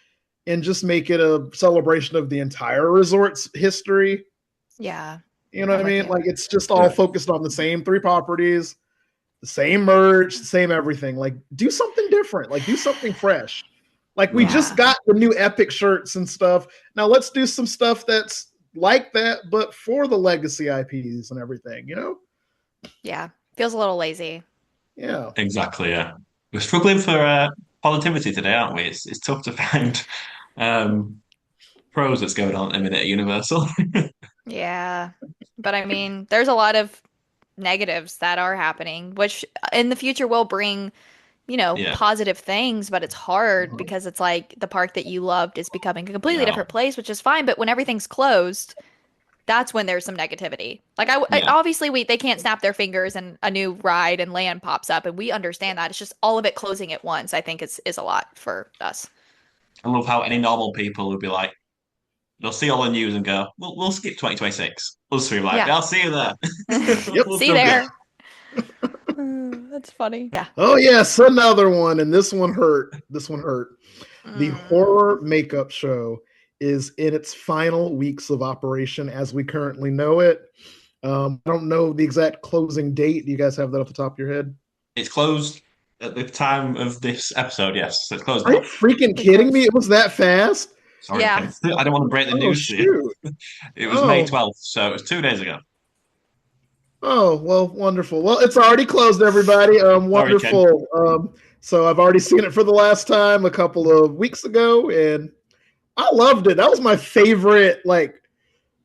and just make it a celebration of the entire resort's history. yeah, You know what I'm I with mean? you. Like it's just all Yeah, focused on the same three properties, the same merch, the same everything. Like do something different. Like do something fresh. Like we no. just Yeah. got the new Epic shirts and stuff. Now let's do some stuff that's like that, but for the legacy IPs and everything. Yeah. Feels a little lazy. Yeah. Exactly. Yeah, we're struggling for positivity today, aren't we? It's tough to find um, pros that's going on at the minute at Universal. Yeah. But I mean, there's a lot of negatives that are happening, which in the future will bring, Yeah, positive things, but it's hard because it's like the park that you loved is becoming a completely no, different place, which is fine. But when everything's closed, that's when there's some negativity. Like yeah. obviously they can't snap their fingers and a new ride and land pops up, and we understand that. It's just all of it closing at once. I think is a lot for us. I love how any normal people would be like, they'll see all the news and go, "We'll skip 2026." Us three like, Yeah. "I'll see you there." Yep. We'll See you still go. there. That's funny. Yeah. Oh yes, another one, and this one hurt. This one hurt. The Mm. horror makeup show is in its final weeks of operation as we currently know it. I don't know the exact closing date. Do you guys have that off the top of your head? It's closed at the time of this episode. Yes, so it's closed Are you now. freaking Pretty kidding me? close. It was that fast? Sorry, Yeah. Ken. I don't want to break the Oh news to you. shoot. It was May Oh, 12th, so it was 2 days ago. oh, well, wonderful. Well, it's already closed, everybody. Sorry, Ken. Wonderful. So I've already seen it for the last time a couple of weeks ago, and I loved it. That was my favorite, like,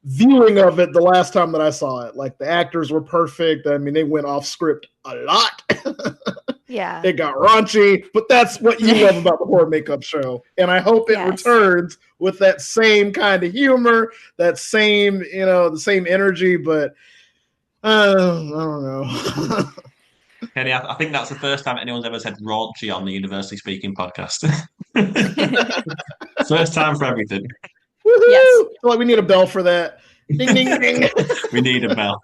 viewing of it the last time that I saw it. Like the actors were perfect. I mean, they went off script a lot. Yeah. It got raunchy, but that's what you love about the horror makeup show. And I hope it Yes. returns with that same kind of humor, that same, the same energy. But I don't know. Kenny, I think that's the first time anyone's ever said raunchy on the University Speaking podcast. First time for everything. Yes. Woohoo! Like we need a bell for that. Ding ding ding. We need a bell.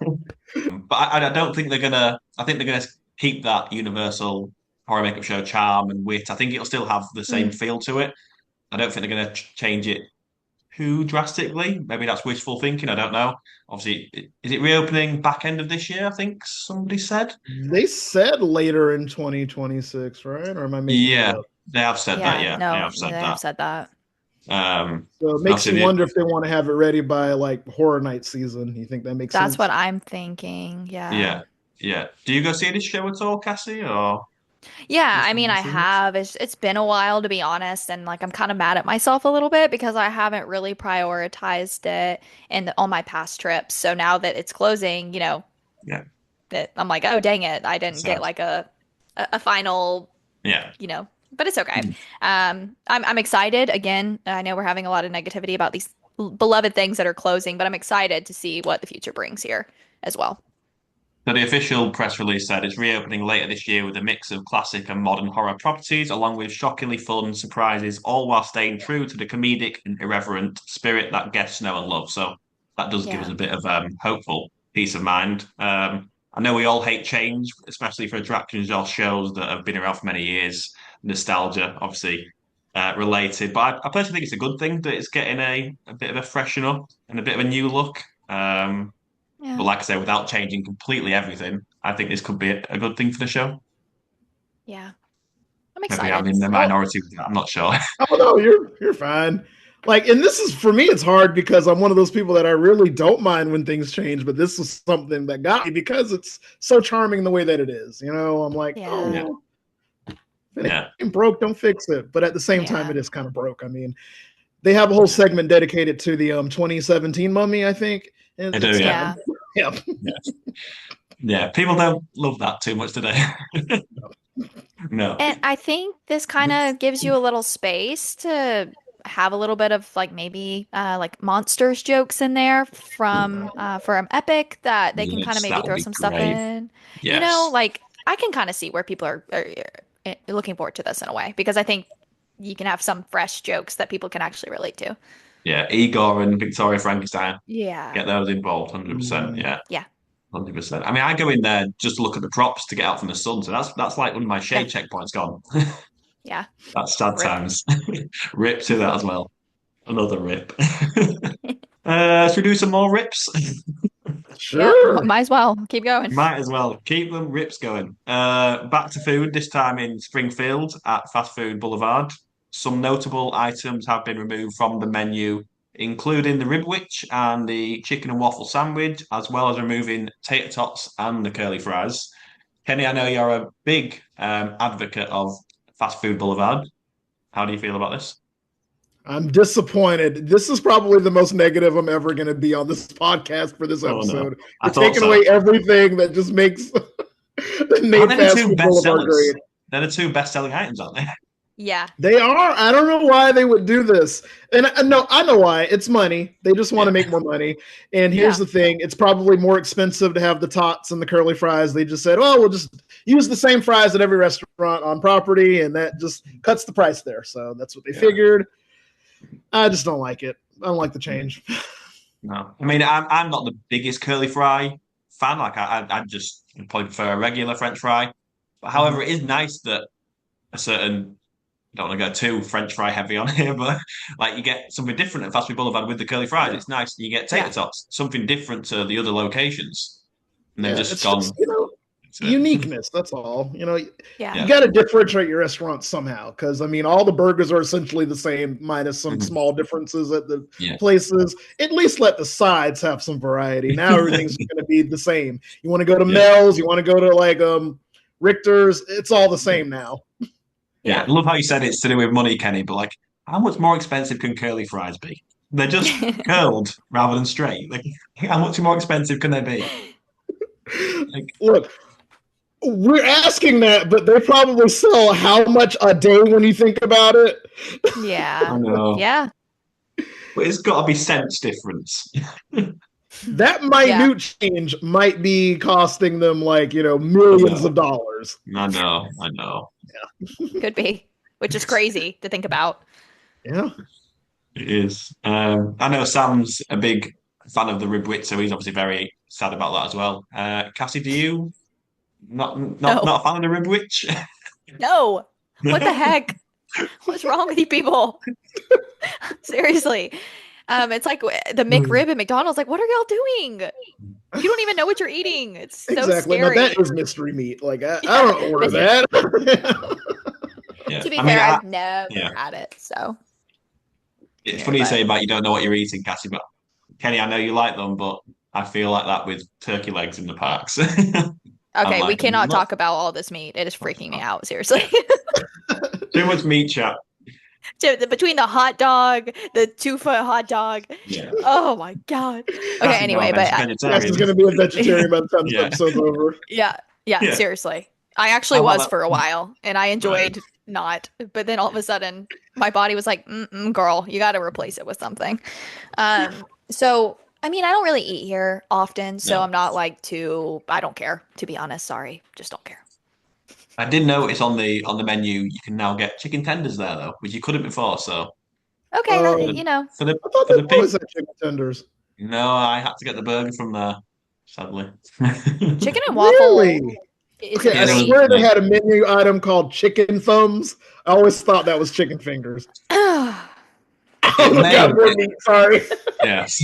But I don't think they're gonna. I think they're gonna keep that Universal horror makeup show charm and wit. I think it'll still have the same Mm. feel to it. I don't think they're gonna change it too drastically. Maybe that's wishful thinking. I don't know. Obviously, is it reopening back end of this year? I think somebody said. They said later in 2026, right? Or am I making that Yeah, up? they have said that. Yeah. Yeah, they No, have said they have that. said that. So it makes you Obviously, wonder if they want to have it ready by like horror night season. You think that makes That's sense? what I'm thinking. Yeah. yeah, yeah. Do you go see this show at all, Cassie? Or Yeah, Just I mean, wanna I see it. have. It's been a while to be honest, and like I'm kind of mad at myself a little bit because I haven't really prioritized it on my past trips. So now that it's closing, yeah, that I'm like, oh dang it, I didn't get sad. like a final, Yeah, but it's okay. Mm. I'm excited again. I know we're having a lot of negativity about these beloved things that are closing, but I'm excited to see what the future brings here as well. So the official press release said it's reopening later this year with a mix of classic and modern horror properties, along with shockingly fun surprises, all while staying true to the comedic and irreverent spirit that guests know and love. So that does give us Yeah. a bit of hopeful peace of mind. I know we all hate change, especially for attractions or shows that have been around for many years. nostalgia, obviously related. But I personally think it's a good thing that it's getting a bit of a freshen up and a bit of a new look. But Yeah. like I say, without changing completely everything, I think this could be a good thing for the show. Yeah. I'm Maybe I'm excited. in the Well, minority with that. I'm not sure. Oh no, you're fine. Like, and this is for me, it's hard because I'm one of those people that I really don't mind when things change, but this was something that got me because it's so charming the way that it is. You know, I'm like, yeah. Yeah, oh, if it yeah, ain't broke, don't fix it. But at the same time, Yeah. it is kind of broke. I mean, they have a whole segment dedicated to the 2017 Mummy, I think. And I do. it's Yeah, kind of Yeah. yeah. yeah, yeah. People don't love that too much today. No. And I think this kind of gives you a little space to have a little bit of like maybe like monsters jokes in there from Epic that they can kind of Yes, maybe that would throw be some stuff great. in. You know, Yes. like I can kind of see where people are looking forward to this in a way because I think you can have some fresh jokes that people can actually relate to. Yeah, Igor and Victoria Frankenstein. Yeah. Get those involved, 100%. Mm. Yeah, Yeah. 100%. I mean, I go in there just to look at the props to get out from the sun. So that's like one of my Yeah. shade checkpoints gone. Yeah. That's sad Rip. times. Rip to that as well. Another rip. Should we do some more rips? Yeah. Sure. Might as well keep going. Might as well. Keep them rips going. Back to food, this time in Springfield at Fast Food Boulevard. Some notable items have been removed from the menu, including the ribwich and the chicken and waffle sandwich, as well as removing tater tots and the curly fries. Kenny, I know you're a big advocate of Fast Food Boulevard. How do you feel about this? I'm disappointed. This is probably the most negative I'm ever going to be on this podcast for this Oh no, episode. I You're thought taking so. away everything that just makes that Are made they the Fast two Food best Boulevard sellers? great. They're the two best-selling items, aren't they? Yeah. They are. I don't know why they would do this. And no, I know why. It's money. They just want to Yeah. make more money. And Yeah. here's the thing: it's probably more expensive to have the tots and the curly fries. They just said, "Oh, we'll just use the same fries at every restaurant on property," and that just cuts the price there. So that's what they figured. I just don't like it. I don't like the change. No, I mean I'm not the biggest curly fry fan. Like I just probably prefer a regular French fry. But however, it is nice that a certain I don't want to go too French fry heavy on here, but like you get something different at Fast Food Boulevard with the curly fries. Yeah. It's nice. You get tater Yeah. tots, something different to the other locations, and they've Yeah, just it's gone just to it. uniqueness. That's all. Yeah. You got to differentiate your restaurant somehow because I mean, all the burgers are essentially the same, minus some Mhm. small differences at the Yeah. places. At least let the sides have some variety. Now everything's going to be the same. You want to go to Yeah. Mel's, you want to go to like Richter's. It's all the same now. Yeah, I love how you said it's to do with money, Kenny, but like, how much more expensive can curly fries be? They're just curled rather than straight. Like, how much more expensive can they be? Like, Look, we're asking that, but they probably sell how much a day when you think about it. I Yeah. know, Yeah. but it's got to be cents difference. That minute change might be costing them like, millions of dollars. I know. Could be, which is crazy to think about. Yeah. It is. I know Sam's a big fan of the ribwit, so he's obviously very sad about that as well. Cassie, do you not No. not a fan of the ribwitch? No. What the heck? What's wrong with you people? Seriously. It's like the McRib at McDonald's. Like, what are y'all doing? You don't even know what you're eating. It's so Exactly. scary. Now that is mystery meat. Like I don't order that. Yeah. To be I mean, fair, I've never yeah. had it. So It's Yeah, funny you but- say about you don't know what you're eating, Cassie, but Kenny, I know you like them, but I feel like that with turkey legs in the parks. okay, we like, cannot not- talk about all this meat. It is freaking me out. Seriously. Too much meat chat. Between the hot dog, the 2-foot hot dog. Yeah. Oh my god. Okay. Cassie's Anyway, not a but Cass is vegetarian. going to be a vegetarian by the time this Yeah. episode's over. yeah. Yeah. Seriously. I actually How about was that- for a while, and I enjoyed not. But then all of a sudden, my body was like, "Girl, you got to replace it with something." So I mean, I don't really eat here often, so No. I'm not like too. I don't care, to be honest. Sorry, just don't care. I did notice on the menu you can now get chicken tenders there though, which you couldn't before. So Okay, Oh. for the I thought for they the pig, always had chicken tenders. no, I had to get the burger from there, sadly. chicken and waffle. Really? Is Okay, it I Yeah, free? swear they had a menu item called chicken thumbs. I always thought that was chicken fingers. it Oh my may. god, more meat. Sorry. Yes.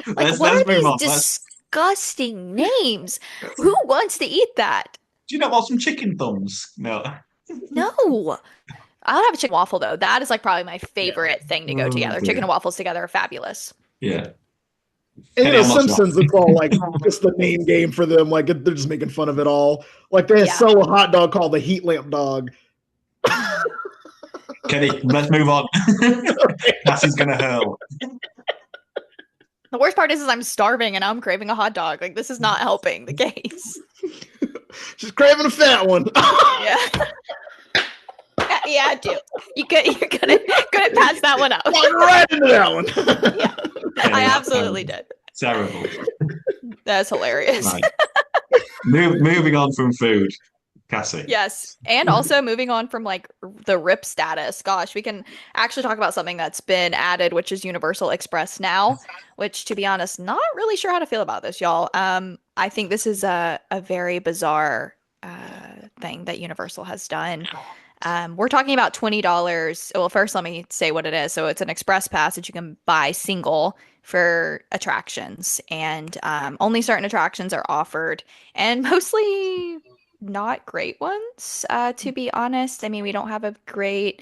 Like, Let's what are move these on. disgusting names? Who wants to eat that? Do you not want some chicken thumbs? No. No. I'll have a chicken waffle though. That is like probably my Yeah. favorite thing to go Oh together. Chicken dear. and waffles together are fabulous. Yeah. And Kenny, I'm not sure. Simpsons, it's all like just the name game for them. Like they're just making fun of it all. Like they Yeah. sell a hot dog called the heat lamp dog. Kenny, let's move on. Cassie's gonna hurl. The worst part is I'm starving and I'm craving a hot dog. Like this is not helping the case. She's craving a fat one. Yeah. Yeah, I do. You're gonna pass that one up. Walk right into that one. Yeah. Kenny, I that's absolutely did. terrible. That's hilarious. Right. Moving on from food, Cassie. Yes. And also moving on from like the RIP status. Gosh, we can actually talk about something that's been added, which is Universal Express Now, which to be honest, not really sure how to feel about this, y'all. I think this is a very bizarre thing that Universal has done. We're talking about $20. Well, first let me say what it is. So it's an express pass that you can buy single for attractions, and only certain attractions are offered, and mostly not great ones, to be honest. I mean, we don't have a great,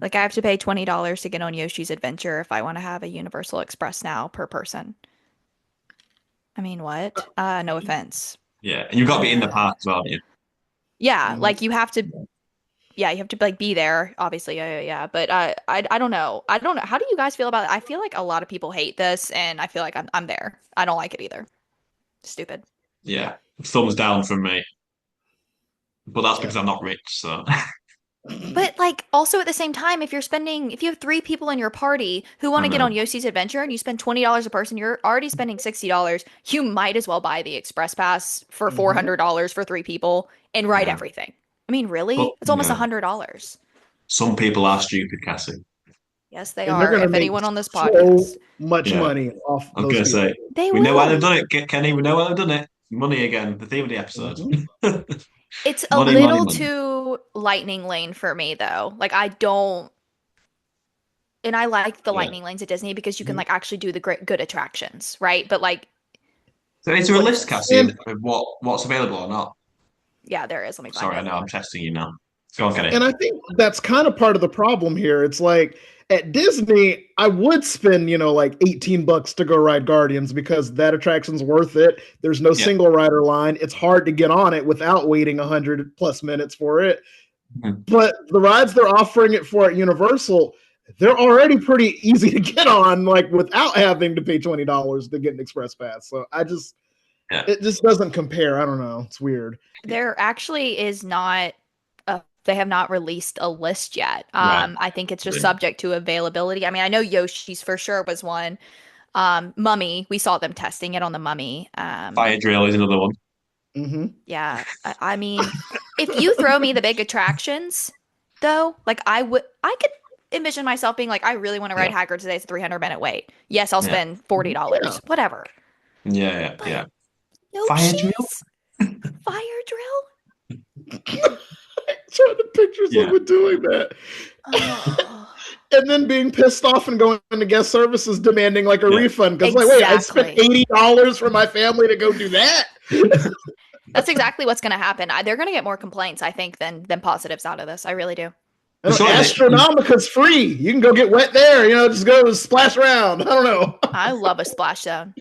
like I have to pay $20 to get on Yoshi's Adventure if I want to have a Universal Express Now per person. I mean, what? No offense. Yeah, and you've got to be in the park as well, haven't you? Yeah, like you have to, yeah, you have to like be there, obviously. Yeah. But I don't know. I don't know. How do you guys feel about it? I feel like a lot of people hate this, and I feel like I'm there. I don't like it either. Stupid. Yeah, thumbs down from me. But that's because I'm not rich, so. But like also at the same time, if you have three people in your party who want I to get know. on Yoshi's Adventure and you spend $20 a person, you're already spending $60. You might as well buy the Express Pass for $400 for three people and ride Yeah. everything. I mean, really? But, It's almost yeah. $100. Some people are stupid, Cassie. Yes, they And they're are. gonna If make anyone on this so podcast, much Yeah. money off I was those going to people. say, they we know why will. they've done it, Kenny. We know why they've done it. Money again, the theme of the episode. Mhm. It's a Money, little money. too lightning lane for me though. Like I don't, and I like the Yeah. lightning lanes at Disney because you can like actually do the great good attractions, right? But like, So is there a what is list, this? Cassie, And of what's available or not? Yeah, there is. Let me find Sorry, I it. know I'm testing you now. Go on, Kenny. and I think that's kind of part of the problem here. It's like at Disney, I would spend, like $18 to go ride Guardians because that attraction's worth it. There's no Yeah. single rider line. It's hard to get on it without waiting 100 plus minutes for it. Mhm. But the rides they're offering it for at Universal, they're already pretty easy to get on, like without having to pay $20 to get an express pass. So Yeah. it just doesn't compare. I don't know. It's weird. There actually is not they have not released a list yet. Right. I think it's just Really? subject to availability. I mean, I know Yoshi's for sure was one. Mummy, we saw them testing it on the Mummy. Fire drill is another one. Mm-hmm. Yeah, I mean, if you throw me the big attractions, though, like I could envision myself being like, I really want to ride Yeah. Hagrid today. It's a 300-minute wait. Yes, I'll Yeah. spend $40. Yeah. Whatever. Yeah. But no Fire drill? cheese? Fire drill? Trying the pictures Yeah. of it doing that. Oh. And then being pissed off and going into guest services demanding like a Yeah. refund because like, wait, I spent Exactly. $80 for my family to go do that. That's exactly what's going to happen. They're going to get more complaints, I think, than positives out of this. I really do. I don't- Sure, Astronomica's free. You can go get wet there. Just go splash around. I don't know. I love a splash zone.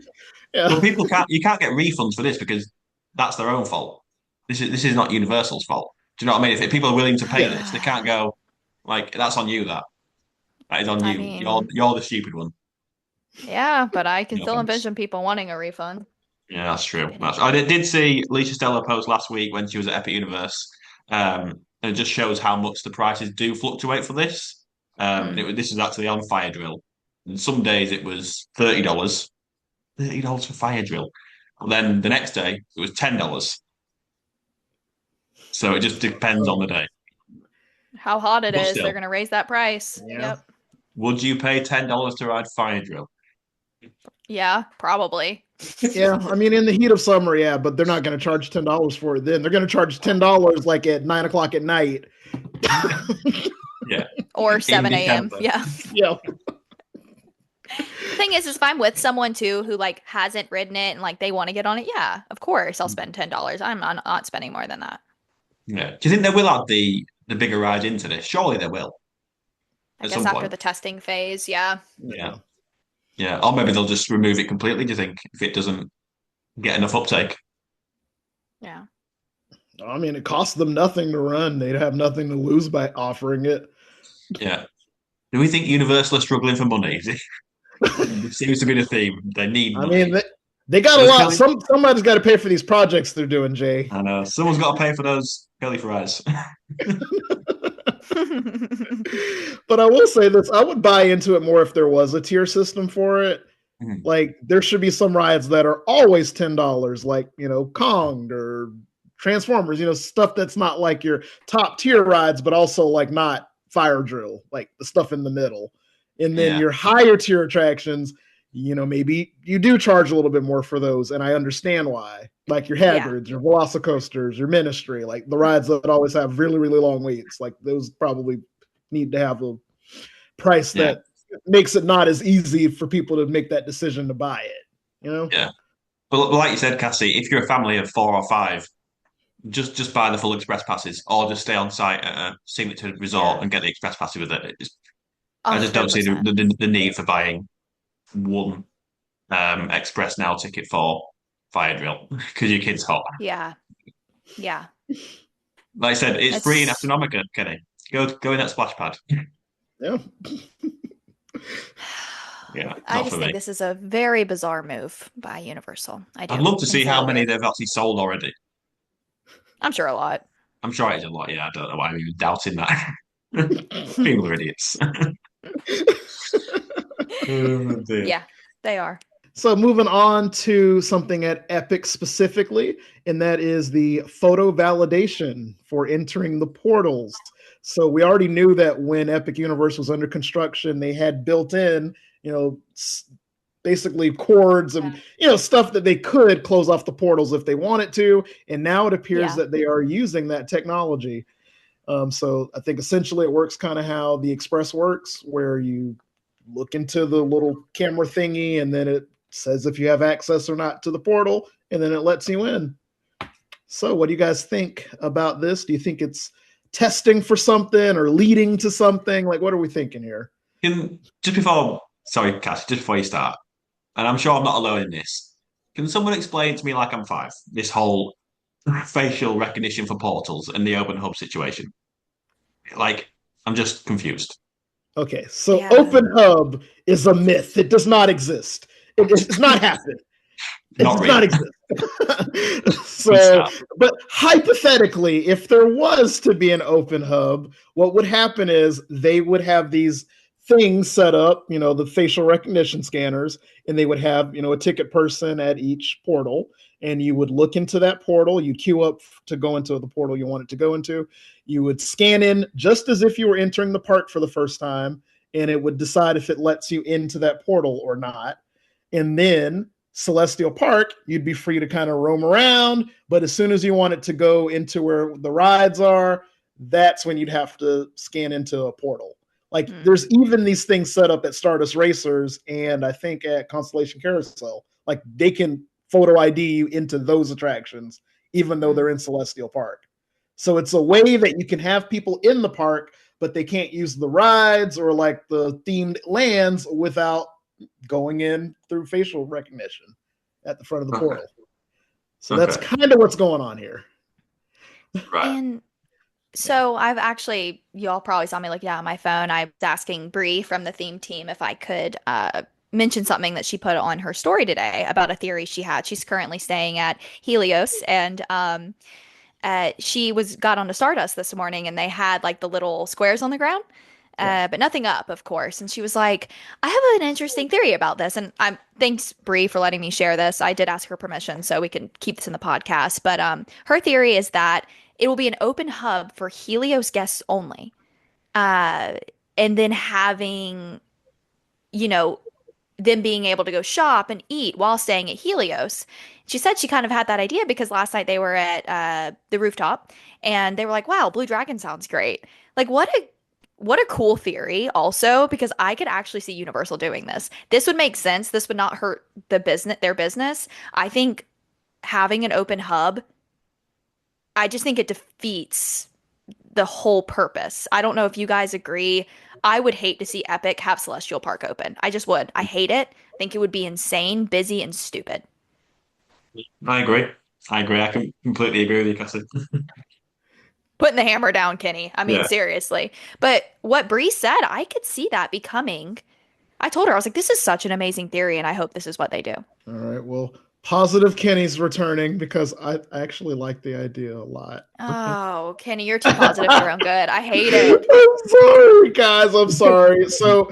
Yeah. Well, you can't get refunds for this because that's their own fault. This is not Universal's fault. Do you know what I mean? If people are willing to pay this, they can't go like that's on you. That is on I you. mean- You're the stupid one. Yeah, but I can No still thanks. envision people wanting a refund. Yeah, that's true. I did see Lisa Stella post last week when she was at Epic Universe. And it just shows how much the prices do fluctuate for this. This is actually on Fire Drill. And some days it was $30. $30 for Fire Drill. And then the next day it was $10. So it just depends on the day. How hot it But is, still. they're going to raise that price. Yeah. Yep. Would you pay $10 to ride Fire Drill? Yeah, probably. Yeah, I mean, in the heat of summer, yeah, but they're not going to charge $10 for it. Then they're going to charge $10 like at 9 o'clock at night. Yeah, Or in 7 a.m. December. Yeah. Yeah, The thing is if I'm with someone too who like hasn't ridden it and like they want to get on it, yeah, of course I'll spend $10. I'm not spending more than that. Yeah. Do you think they will add the bigger ride into this? Surely they will I at guess some after point. the testing phase, yeah. Yeah. yeah. Yeah. Or maybe they'll just remove it completely, do you think, if it doesn't get enough uptake? Yeah. I mean, it costs them nothing to run. They'd have nothing to lose by offering it. Yeah. Do we think Universal are struggling for money? It seems to be the theme. They need I mean, money. they got a Those lot. curly, Somebody's got to pay for these projects they're doing, Jay. I know. Someone's got to pay for those curly fries. But I will say this: I would buy into it more if there was a tier system for it. Mhm. Like there should be some rides that are always $10, like Kong or Transformers. Stuff that's not like your top tier rides, but also like not Fire Drill, like the stuff in the middle. And then Yeah. your higher tier attractions, maybe you do charge a little bit more for those, and I understand why. Like your Yeah. Hagrids, your Velocicoasters, your Ministry, like the rides that always have really, really long waits. Like those probably need to have a price Yeah. that makes it not as easy for people to make that decision to buy it. Yeah. But like you said, Cassie, if you're a family of 4 or 5, just buy the full express passes or just stay on site at a signature resort Yeah. and get the express passes with it. A I just don't hundred see percent. the need for buying one express now ticket for fire drill because your kid's hot. Yeah. Yeah. Like I said, it's free in It's Astronomica, Kenny. Go in that splash pad. Yeah. Yeah, I not for just think me. this is a very bizarre move by Universal. I I'd do. love to I think see it's a how little many weird. they've actually sold already. I'm sure a lot. I'm sure it's a lot. Yeah, I don't know why I'm even doubting that. People are idiots. Oh, dear. Yeah, they are. So moving on to something at Epic specifically, and that is the photo validation for entering the portals. So we already knew that when Epic Universe was under construction, they had built in, basically cords and stuff that they could close off the portals if they wanted to. And now it appears Yeah. that they are using that technology. So I think essentially it works kind of how the Express works, where you look into the little camera thingy and then it says if you have access or not to the portal, and then it lets you in. So what do you guys think about this? Do you think it's testing for something or leading to something? Like, what are we thinking here? Just before, sorry, Cass, just before you start, and I'm sure I'm not alone in this. Can someone explain to me, like I'm 5, this whole facial recognition for portals and the open hub situation? Like, I'm just confused. Okay, so Yeah. Open Hub is a myth. It does not exist. It's not happening. It Not does not real. exist. Good So, start. but hypothetically, if there was to be an open hub, what would happen is they would have these things set up, the facial recognition scanners, and they would have, a ticket person at each portal. And you would look into that portal, you queue up to go into the portal you want it to go into. You would scan in just as if you were entering the park for the first time, and it would decide if it lets you into that portal or not. And then Celestial Park, you'd be free to kind of roam around. But as soon as you wanted to go into where the rides are, that's when you'd have to scan into a portal. Like there's even these things set up at Stardust Racers and I think at Constellation Carousel. Like they can photo ID you into those attractions, even though they're in Celestial Park. So it's a way that you can have people in the park, but they can't use the rides or like the themed lands without going in through facial recognition at the front of the Okay. portal. So that's Okay. kind of what's going on here. Right. And so I've actually, y'all probably saw me looking down at my phone. I was asking Bree from the theme team if I could mention something that she put on her story today about a theory she had. She's currently staying at Helios, and she got onto Stardust this morning, and they had like the little squares on the ground. But nothing up, of course. And she was like, I have an interesting theory about this. And thanks, Bree, for letting me share this. I did ask her permission so we can keep this in the podcast. But her theory is that it will be an open hub for Helios guests only. And then having, you know, them being able to go shop and eat while staying at Helios. She said she kind of had that idea because last night they were at the rooftop and they were like, "Wow, Blue Dragon sounds great." Like what a cool theory also because I could actually see Universal doing this. This would make sense. This would not hurt their business. I think having an open hub, I just think it defeats the whole purpose. I don't know if you guys agree. I would hate to see Epic have Celestial Park open. I just would. I hate it. I think it would be insane, busy, and stupid. I agree. I agree. I can completely agree with you, Cassie. Putting the hammer down, Kenny. I mean, Yeah. seriously. But what Bree said, I could see that becoming. I told her, I was like, this is such an amazing theory, and I hope this is what they do. All right. Well, positive Kenny's returning because I actually like the idea a lot. Oh, Kenny, you're too positive for your own good. I hate it. I'm sorry, guys. I'm sorry. So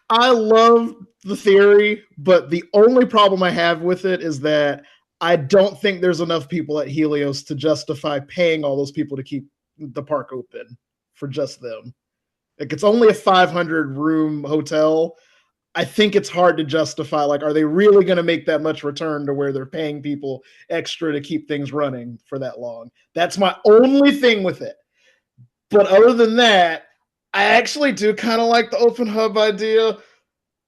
I love the theory, but the only problem I have with it is that I don't think there's enough people at Helios to justify paying all those people to keep the park open for just them. Like it's only a 500 room hotel. I think it's hard to justify. Like, are they really going to make that much return to where they're paying people extra to keep things running for that long? That's my only thing with it. But other than that, I actually do kind of like the open hub idea,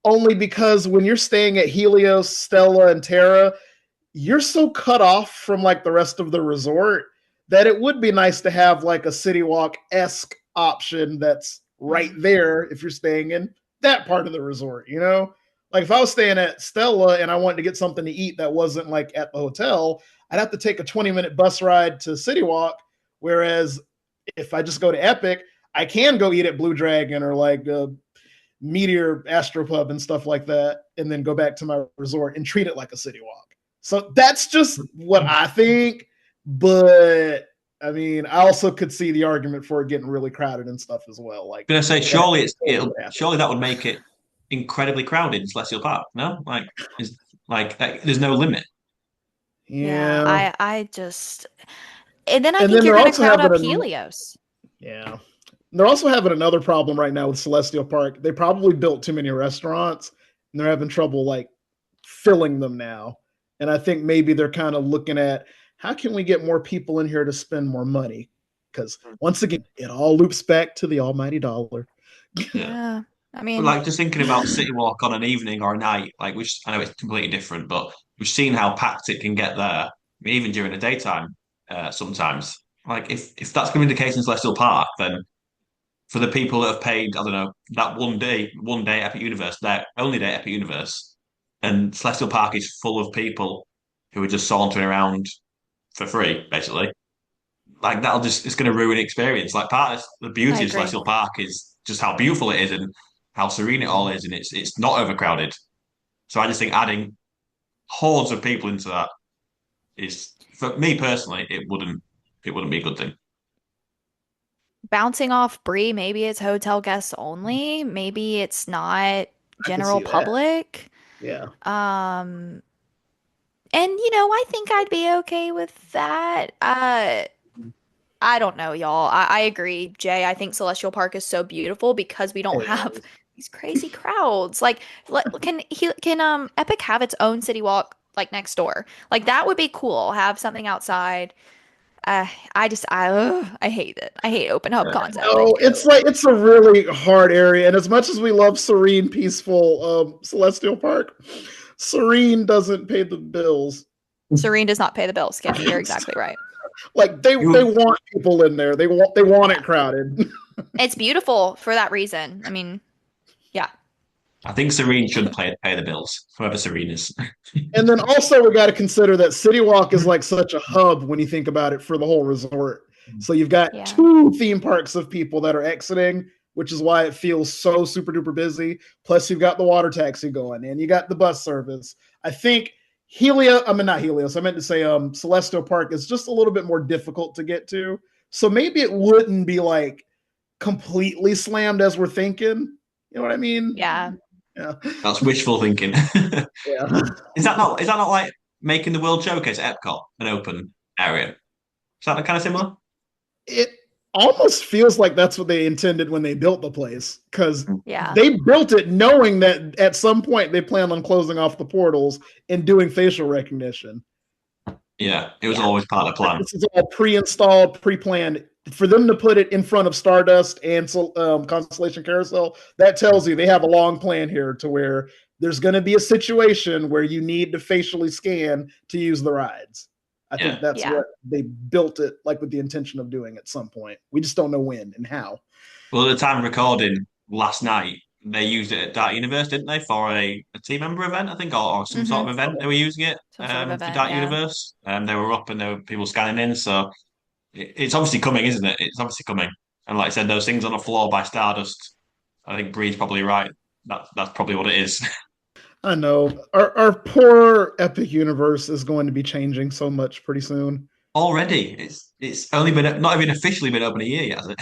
only because when you're staying at Helios, Stella, and Terra, you're so cut off from like the rest of the resort that it would be nice to have like a City Walk-esque option that's right there if you're staying in that part of the resort, you know? Like if I was staying at Stella and I wanted to get something to eat that wasn't like at the hotel, I'd have to take a 20-minute bus ride to City Walk. Whereas if I just go to Epic, I can go eat at Blue Dragon or like Meteor Astropub and stuff like that, and then go back to my resort and treat it like a City Walk. So that's just what I think. But I mean, I also could see the argument for it getting really crowded and stuff as well. Like, I'm gonna say that, surely that would make it incredibly crowded in Celestial Park. No, like there's no limit. Yeah, yeah. I just, and then I And think then you're they're going to also crowd having up a Helios. yeah. They're also having another problem right now with Celestial Park. They probably built too many restaurants and they're having trouble like filling them now. And I think maybe they're kind of looking at how can we get more people in here to spend more money? Because once again, it all loops back to the almighty dollar. Yeah. Yeah, I But mean, like just thinking about City Walk on an evening or a night, like which I know it's completely different, but we've seen how packed it can get there, I mean, even during the daytime, sometimes. Like if that's going to be the case in Celestial Park, then for the people that have paid, I don't know, that one day Epic Universe, their only day Epic Universe, and Celestial Park is full of people who are just sauntering around for free, basically. Like that'll just it's going to ruin the experience. Like part of the I beauty of agree. Celestial Park is just how beautiful it is and how serene it all is, and it's not overcrowded. So I just think adding hordes of people into that is, for me personally, it wouldn't be a good thing. Bouncing off Bree, maybe it's hotel guests only. Maybe it's not I can general see that. public. Yeah. Um, and I think I'd be okay with that. I don't know, y'all. I agree, Jay. I think Celestial Park is so beautiful because we don't It have is. these crazy crowds. Like, can Epic have its own City Walk like next door? Like that would be cool. Have something outside. I hate it. I hate open hub concept. I No, do. it's a really hard area. And as much as we love serene, peaceful Celestial Park, Serene doesn't pay the bills. Serene does not pay the bills, Kenny. You're exactly right. Like they You, want people in there. They want it crowded. It's beautiful for that reason. I mean, yeah. I think Serene should pay the bills, whoever Serene is. And then also we got to consider that City Walk is like such a hub when you think about it for the whole resort. So you've got Yeah. two theme parks of people that are exiting, which is why it feels so super duper busy. Plus you've got the water taxi going and you got the bus service. I think not Helios. I meant to say Celestial Park is just a little bit more difficult to get to. So maybe it wouldn't be like completely slammed as we're thinking. You know what I mean? Yeah. Yeah. That's wishful thinking. Yeah. Is that not like making the World Showcase at Epcot an open area? Is that kind of similar? It almost feels like that's what they intended when they built the place, because Yeah. they built it knowing that at some point they plan on closing off the portals and doing facial recognition. Yeah, it was Yeah. always part of the plan. This is all pre-installed, pre-planned. For them to put it in front of Stardust and Constellation Carousel, that tells you they have a long plan here to where there's going to be a situation where you need to facially scan to use the rides. I Yeah. think that's Yeah. what they built it like with the intention of doing at some point. We just don't know when and how. Well, at the time of recording last night, they used it at Dark Universe, didn't they, for a team member event, I think, or some sort of event. They were using it Some sort of for event. Dark Yeah. Universe. They were up and there were people scanning in. So it's obviously coming, isn't it? It's obviously coming. And like I said, those things on the floor by Stardust, I think Bree's probably right. That's probably what it is. I know our poor Epic universe is going to be changing so much pretty soon. Already, it's only been not even officially been open a year yet, has it?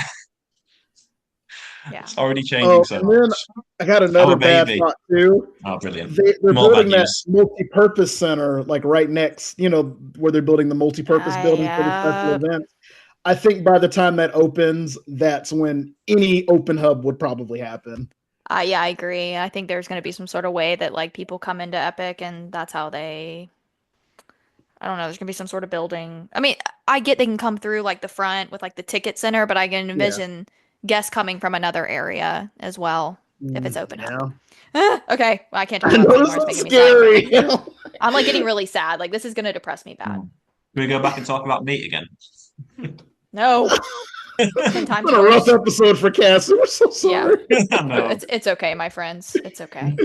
Yeah. It's already changing Oh, so and then much. I got Our another bad baby. thought too. Oh, brilliant. They're More bad building that news. multi-purpose center like right next, where they're building the multi-purpose building for the special Yeah. events. I think by the time that opens, that's when any open hub would probably happen. Yeah, I agree. I think there's going to be some sort of way that like people come into Epic and that's how they, I don't know, there's going to be some sort of building. I mean, I get they can come through like the front with like the ticket center, but I can Yeah. envision guests coming from another area as well if it's open Yeah. hub. Okay, well, I can't talk I about know this this anymore. It's is making me sad. scary. I'm like getting really sad. Like this is going to depress me bad. Can we go back and talk about meat again? No, 10 It's times been a rough worse. episode for Cassie. We're so Yeah. sorry. No. It's okay, my friends. It's okay.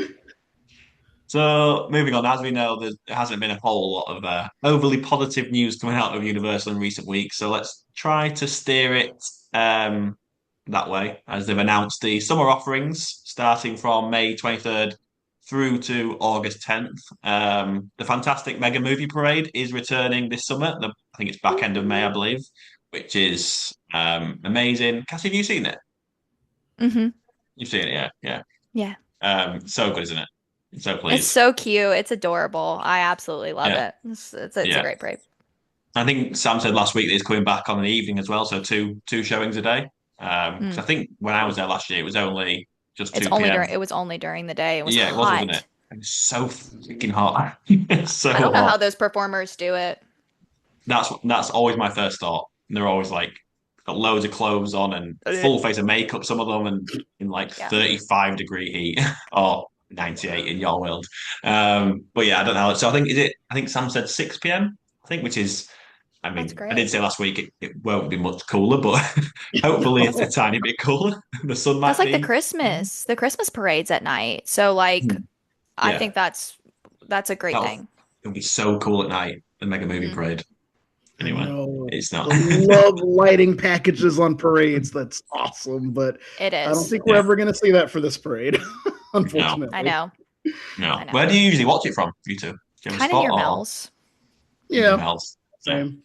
So, moving on, as we know, there hasn't been a whole lot of overly positive news coming out of Universal in recent weeks. So, let's try to steer it that way, as they've announced the summer offerings starting from May 23rd through to August 10th. The Fantastic Mega Movie Parade is returning this summer. I think it's back end of May, I believe, which is amazing. Cassie, have you seen it? Hmm. You've seen it, yeah, yeah. Yeah. So good, isn't it? So It's pleased. so cute. It's adorable. I absolutely love Yeah, it. It's a yeah. great parade. I think Sam said last week that he's coming back on an evening as well, so two showings a day. 'Cause I Mm. think when I was there last year, it was only just It's 2 only p.m. during, it was only during the day. It was Yeah, it was, wasn't it? hot. It was so freaking hot. So I don't know how hot. those performers do it. That's always my first thought. And they're always like got loads of clothes on and full face of makeup, some of them, and in like Yeah. 35-degree heat or 98 in your world. But yeah, I don't know. So I think Sam said 6 p.m. I think, which is I That's mean, I great. did say last week it won't be much cooler, but hopefully it's a tiny bit cooler. The sun That's might like be. the Christmas parade's at night. So like I Yeah, think that's a great that'll thing. it'll be so cool at night, the Mega Movie Hmm. Parade. I Anyway, know. it's not. I love lighting packages on parades. That's awesome. But It I don't is. think we're Yeah, ever going to see that for this parade, no, I unfortunately. know. no. I know. Where do you usually watch it from, you two? Do you have a Kind of spot near or Mel's. near Yeah, Mel's? Yeah. same.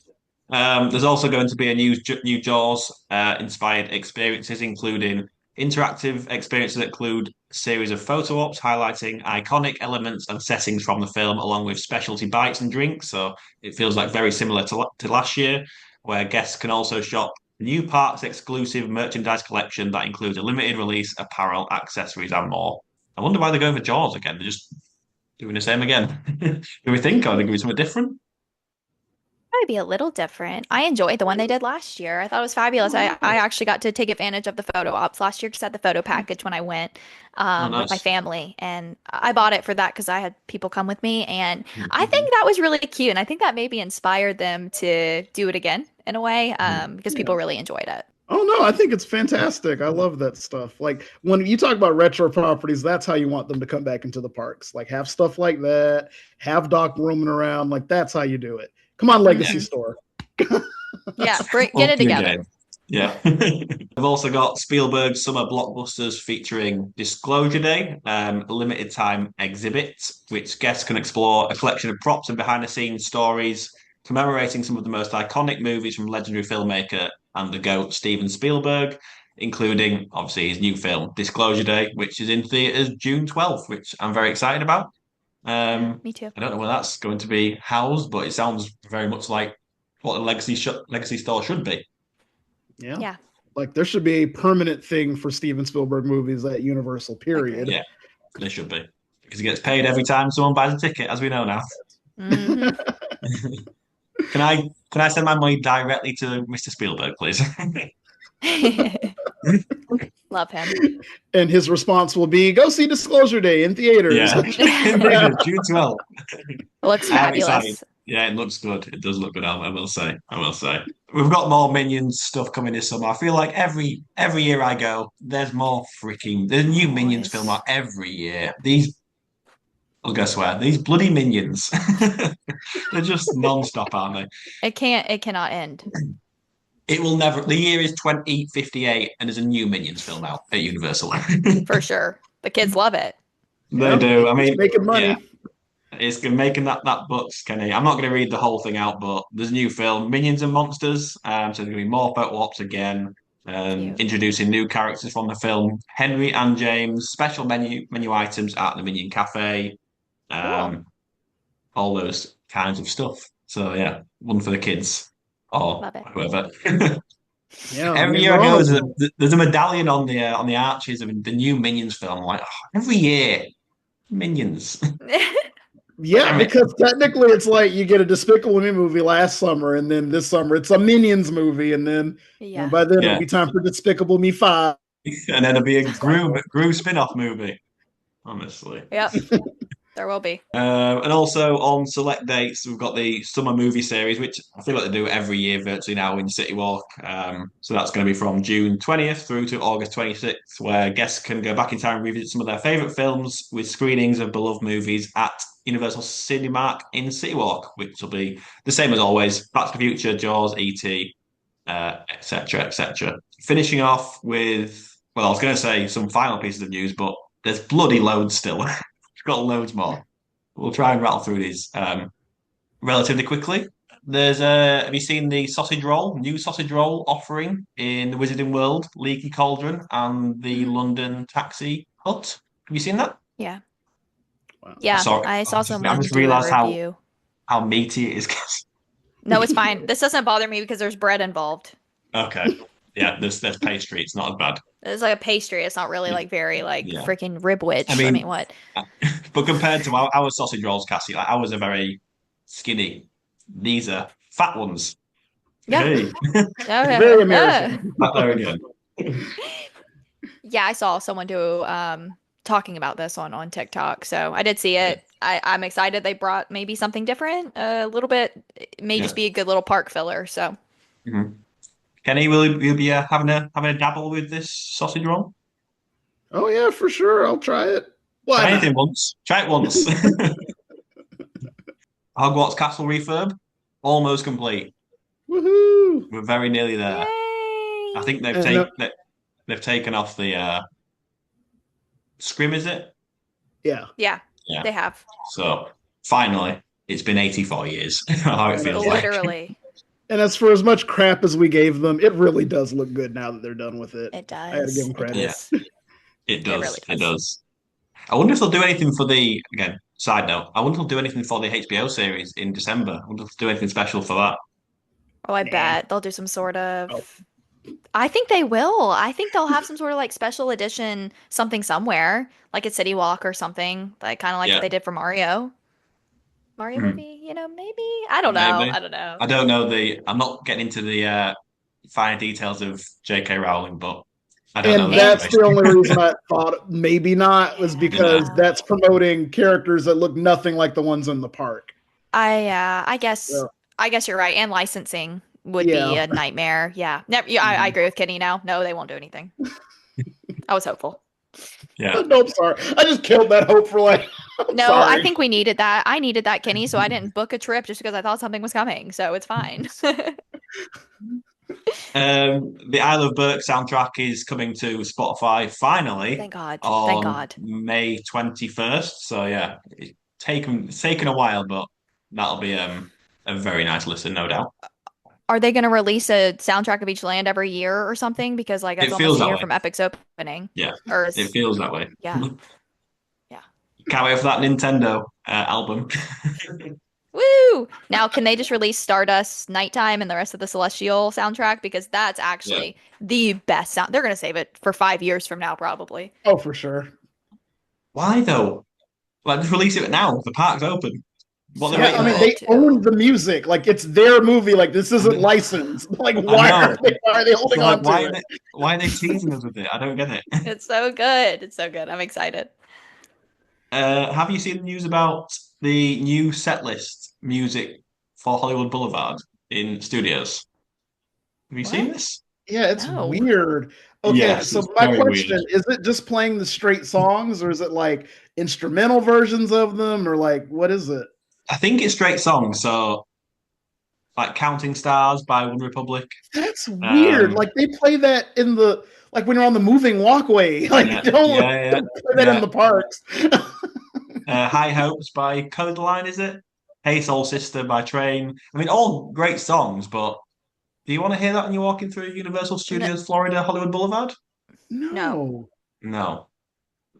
There's also going to be a new Jaws inspired experiences, including interactive experiences that include a series of photo ops highlighting iconic elements and settings from the film, along with specialty bites and drinks. So it feels like very similar to last year, where guests can also shop new parks exclusive merchandise collection that includes a limited release apparel, accessories, and more. I wonder why they're going for Jaws again. They're just doing the same again. Do we think, or are they going to be something different? Probably be a little different. I enjoyed the one they did last year. I thought it was fabulous. I actually got to take advantage of the photo ops last year because I had the photo package when I went Oh, with my nice. family, and I bought it for that because I had people come with me, and I think that was really cute, and I think that maybe inspired them to do it again in a way because Yeah. people really enjoyed it. Oh no, I think it's fantastic. I love that stuff. Like when you talk about retro properties, that's how you want them to come back into the parks. Like have stuff like that, have Doc roaming around. Like that's how you do it. Come on, Legacy Hmm. Store. Yeah, get Up it your together. game. Yeah. We've also got Spielberg's summer blockbusters featuring Disclosure Day, a limited time exhibit, which guests can explore a collection of props and behind the scenes stories commemorating some of the most iconic movies from legendary filmmaker and the GOAT Steven Spielberg, including obviously his new film Disclosure Day, which is in theaters June 12th, which I'm very excited about. Yeah, Um, me too. I don't know where that's going to be housed, but it sounds very much like what a legacy store should be. Yeah. Yeah. Like there should be a permanent thing for Steven Spielberg movies at Universal. Period. Agreed. Yeah, there should be because he gets paid every time someone buys a ticket, as we know now. Hmm. Can I send my money directly to Mr. Spielberg, please? Love him. And his response will be, "Go see Disclosure Day in theaters." Yeah, June 12th. Looks I'm excited. fabulous. Yeah, it looks good. It does look good. I will say. I will say. We've got more Minions stuff coming this summer. I feel like every year I go, there's more freaking. There's a new Minions Always. film out every year. I'll go swear, these bloody Minions. They're just non-stop, aren't they? It cannot end. It will never. The year is 2058, and there's a new Minions film out at Universal. For sure. The kids love it. They do. I It's mean, making money. yeah. It's making that bucks, Kenny. I'm not going to read the whole thing out, but there's a new film, Minions and Monsters. So there's going to be more Pet Wops again, Cute. introducing new characters from the film. Henry and James, special menu items at the Minion Cafe, Cool. all those kinds of stuff. So yeah, one for the kids or Love it. whoever. Yeah, Every year I go, there's a medallion on the arches of the new Minions film. I'm like, oh, every year, Minions. Yeah, Damn it. because technically it's like you get a Despicable Me movie last summer, and then this summer it's a Minions movie, and then Yeah. by then Yeah. it'll be time for Despicable Me 5. And then it'll be a Gru spin-off movie. Honestly. Yep. There will be. And also on select dates, we've got the summer movie series, which I feel like they do every year virtually now in City Walk. So that's going to be from June 20th through to August 26th, where guests can go back in time and revisit some of their favourite films with screenings of beloved movies at Universal Cinemark in City Walk, which will be the same as always: Back to the Future, Jaws, E.T., etc., etc. Finishing off with, well, I was going to say some final pieces of news, but there's bloody loads still. We've got loads more. We'll try and rattle through these relatively quickly. Have you seen the new sausage roll offering in the Wizarding World, Leaky Cauldron, and the London Taxi Hut? Have you seen that? Yeah. Wow. Yeah. Sorry, I saw I someone just do realised a review. how meaty it is. No, it's fine. This doesn't bother me because there's bread involved. Okay. Yeah, there's pastry. It's not as bad. It's like a pastry. It's not really like very like Yeah. freaking ribwich. I I mean- mean, what? But compared to our sausage rolls, Cassie, like ours are very skinny. These are fat ones. Yeah. Hey, Okay. Very American. back there again. Yeah, I saw someone do talking about this on TikTok. So I did see it. I'm excited they brought maybe something different. A little bit. It may just be a good little park filler. So Mhm. Kenny, will you be having a dabble with this sausage roll? Oh yeah, for sure. I'll try it. Why Try not? anything once. Try it once. Hogwarts Castle refurb, almost complete. Woohoo! We're very nearly there. yay! I think they've taken off the scrim, is it? Yeah. Yeah, Yeah. they have. So finally, it's been 84 years. How it feels like. Literally. And as for as much crap as we gave them, it really does look good now that they're done with it. It I had to does. give them It credit. does. It does. really It does. does. I wonder if they'll do anything for side note, I wonder if they'll do anything for the HBO series in December. I wonder if they'll do anything special for that. Oh, I Nah. bet they'll do some sort of. Oh. I think they will. I think they'll have some sort of like special edition something somewhere, like a City Walk or something, like kind of like Yeah. what they did for Mario. Mario Hmm. movie, maybe. I don't know. Maybe. I don't know. I don't know I'm not getting into the finer details of J.K. Rowling, but I don't know And the that's the information. only reason I thought maybe not was because Yeah. that's promoting characters that look nothing like the ones in the park. I guess Yeah. I guess you're right. And licensing would be Yeah. a nightmare. Yeah. Yeah, I agree with Kitty now. No, they won't do anything. I was hopeful. Yeah. No, I'm sorry. I just killed that hope for like. I'm No, I sorry. think we needed that. I needed that, Kenny, so I didn't book a trip just because I thought something was coming. So it's fine. The Isle of Berk soundtrack is coming to Spotify finally Thank God. on Thank God. May 21st. So yeah, it's taken a while, but that'll be a very nice listen, no doubt. Are they going to release a soundtrack of each land every year or something? Because like that's It feels almost a that year way. from Epic's opening. Yeah, Or it feels that way. yeah. Yeah. Can't wait for that Nintendo album. Woo! Now, can they just release Stardust Nighttime and the rest of the Celestial soundtrack? Because that's Yeah. actually the best sound. They're going to save it for 5 years from now, probably. Oh, for sure. Why though? Like, just release it now. The park's open. What are they So Yeah, I waiting mean, for? good, they own too. the music. Like, it's their movie. Like, this I isn't know. licensed. Like, I know. why are they So holding like, on to it? why are they teasing us with it? I don't get it. It's so good. It's so good. I'm excited. Have you seen the news about the new set list music for Hollywood Boulevard in studios? Have you seen What? this? Yeah, it's No. weird. Okay, Yes, so it's my very weird. question is it just playing the straight songs or is it like instrumental versions of them or like what is it? I think it's straight songs, so like Counting Stars by One Republic. That's weird. Um, Like they play that in the like when you're on the moving walkway. Like yeah, don't, yeah, yeah, don't play that in yeah. the parks. High Hopes by Codeline, is it? Hey Soul Sister by Train. I mean, all great songs, but do you want to hear that when you're walking through Universal N Studios Florida Hollywood Boulevard? no. No. No.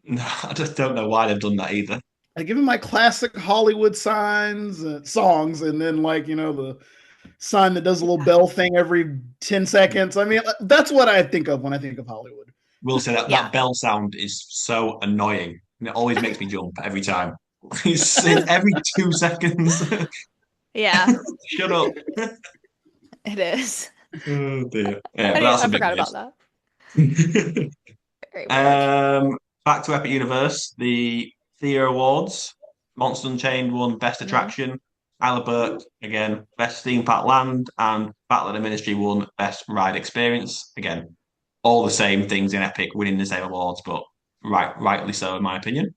No, I just don't know why they've done that either. I give him my classic Hollywood signs, songs, and then like the sign that does a little bell thing every 10 seconds. I mean, that's what I think of when I think of Hollywood. Will say that Yeah. that bell sound is so annoying. And it always makes me jump every time. It's every 2 seconds. Yeah, Shut up. it is. Oh dear. Yeah, but that's I a big forgot about that. news. Very weird. Back to Epic Universe, the Thea Awards. Monster Unchained won Best Mhm. Attraction. Isla Burke, again, Best Theme Park Land. And Battle of the Ministry won Best Ride Experience. Again, all the same things in Epic winning the same awards, but rightly so, in my opinion.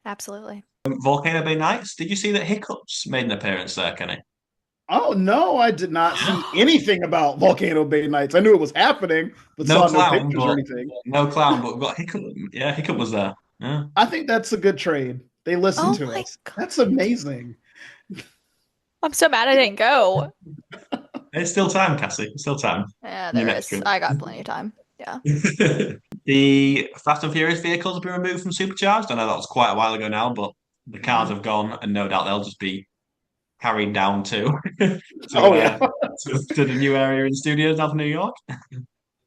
Absolutely. Volcano Bay Nights, did you see that Hiccups made an appearance there, Kenny? Oh no, I did not see anything about Volcano Bay Nights. I knew it was happening, but No saw no clown, pictures or but anything. we've got Hiccup. Yeah, Hiccup was there. Yeah. I think that's a good trade. They listen Oh to my us. God. That's amazing. I'm so mad I didn't go. It's still time, Cassie. It's still time. Yeah, Your there next is. trip. I got plenty of time. Yeah. The Fast and Furious vehicles have been removed from Supercharged. I know that was quite a while ago now, but the cars Mhm. have gone, and no doubt they'll just be carried down to, Oh yeah. uh, to the new area in studios out of New York.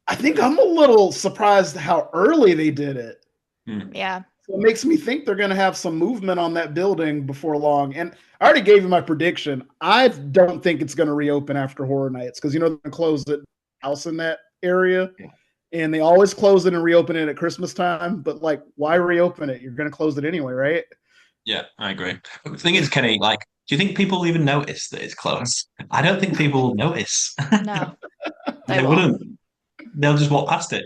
I think I'm a little surprised how early they did it. Hmm. Yeah. So it makes me think they're going to have some movement on that building before long. And I already gave you my prediction. I don't think it's going to reopen after Horror Nights because they're going to close the house in that area, and they always close it and reopen it at Christmas time. But like, why reopen it? You're going to close it anyway, right? Yeah, I agree. But the thing is, Kenny, like, do you think people even notice that it's closed? I don't think people will notice. No, they They won't. wouldn't. They'll just walk past it.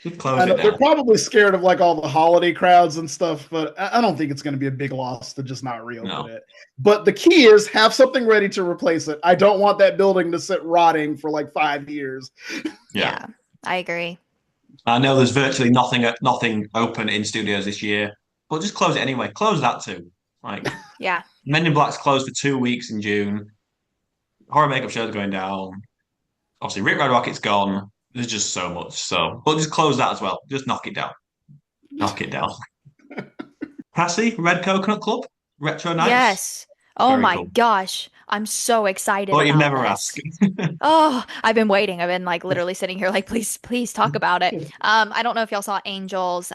Just I close it know they're now. probably scared of like all the holiday crowds and stuff, but I don't think it's going to be a big loss to just not reopen No. it. But the key is have something ready to replace it. I don't want that building to sit rotting for like 5 years. Yeah. Yeah, I agree. I know there's virtually nothing open in studios this year, but just close it anyway. Close that too. Like Yeah. Men in Black's closed for 2 weeks in June. Horror makeup shows are going down. Obviously, Rip Ride Rocket's gone. There's just so much. So, but just close that as well. Just knock it down. Knock it down. Cassie, Red Coconut Club, Retro Nights. Yes. Oh Very my cool. gosh. I'm so excited Thought you'd about never this. ask. Oh, I've been waiting. I've been like literally sitting here like, please, please talk about it. I don't know if y'all saw Angel's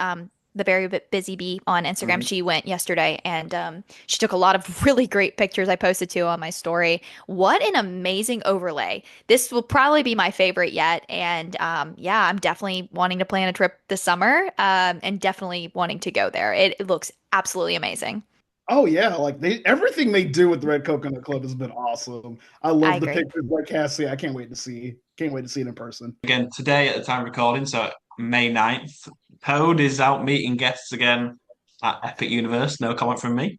the very busy bee on Instagram. Mhm. She went yesterday and she took a lot of really great pictures I posted too on my story. What an amazing overlay. This will probably be my favorite yet. And yeah, I'm definitely wanting to plan a trip this summer and definitely wanting to go there. It looks absolutely amazing. Oh yeah, like everything they do with the Red Coconut Club has been awesome. I I love the agree. pictures like Cassie. I can't wait to see. Can't wait to see it in person. Again, today at the time of recording, so May 9th, Toad is out meeting guests again at Epic Universe. No comment from me.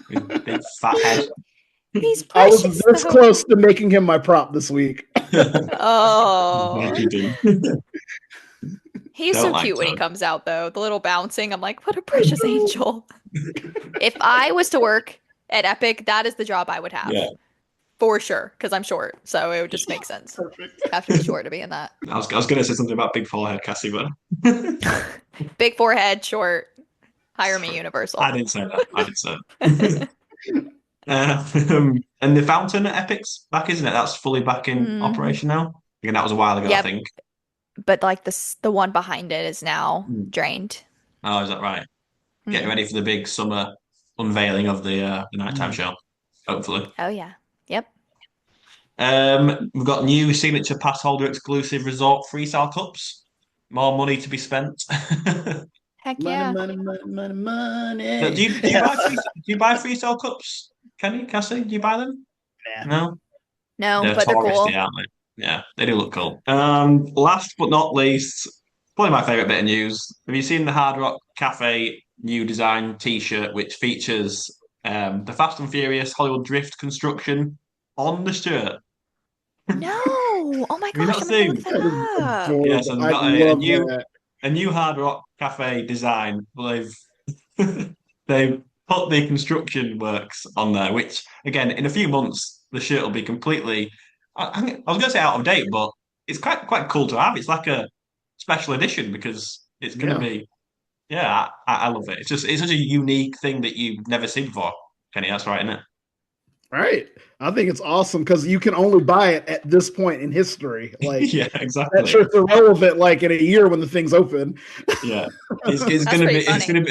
With big fat head. He's I was precious this though. close to making him my prop this week. Glad Oh. you do. He's Don't so like cute when he Toad. comes out, though. The little bouncing. I'm like, what a precious angel. If I was to work at Epic, that is the job I would have Yeah. for sure, because I'm short. So it would just make sense. Perfect. Have to be short to be in that. I was going to say something about big forehead, Cassie, but Big forehead, short. Hire me, I Universal. didn't say that. I didn't say that. And the fountain at Epic's back, isn't it? That's fully back in Mhm. operation now. Again, that was a while ago, I Yep, think. but like the one behind it is now Mm. drained. Oh, is that right? Getting Hmm. ready for the big summer unveiling of the nighttime Mm. show, hopefully. Oh yeah. Yep. We've got new signature pass holder exclusive resort freestyle cups. More money to be spent. Heck Money, yeah. money, money, money, But money. do you buy freestyle cups? Kenny, Cassie, do you buy them? Yeah. No, No, they're but they're touristy, cool. aren't they? Yeah, they do look cool. Last but not least, probably my favorite bit of news. Have you seen the Hard Rock Cafe new design T-shirt, which features the Fast and Furious Hollywood Drift construction on the shirt? No. Oh my Have you gosh, not I'm gonna have to look seen? that That is up. Yeah, so adorable. they've I got love that. a new Hard Rock Cafe design. They've they put the construction works on there, which again, in a few months, the shirt will be completely. I was going to say out of date, but it's quite cool to have. It's like a special edition because it's going to Yeah. be. Yeah, I love it. It's such a unique thing that you've never seen before, Kenny. That's right, isn't it? Right. I think it's awesome because you can only buy it at this point in history. Like Yeah, that exactly. shirt's irrelevant like in a year when the thing's open. Yeah, it's That's gonna be pretty funny.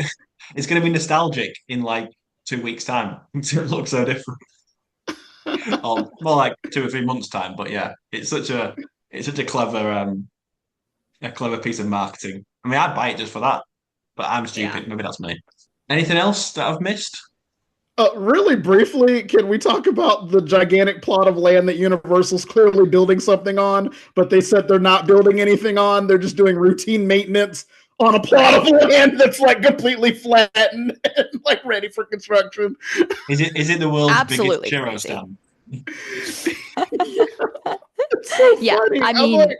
it's gonna be nostalgic in like 2 weeks' time. It looks so different. Or more like 2 or 3 months' time. But yeah, it's such a clever piece of marketing. I mean, I'd buy it just for that, but I'm Yeah. stupid. Maybe that's me. Anything else that I've missed? Really briefly, can we talk about the gigantic plot of land that Universal's clearly building something on, but they said they're not building anything on? They're just doing routine maintenance on a plot Right. of land that's like completely flattened and like ready for construction. Is it the world's biggest Absolutely churro crazy. stand? It's so Yeah, funny. I I'm like, mean,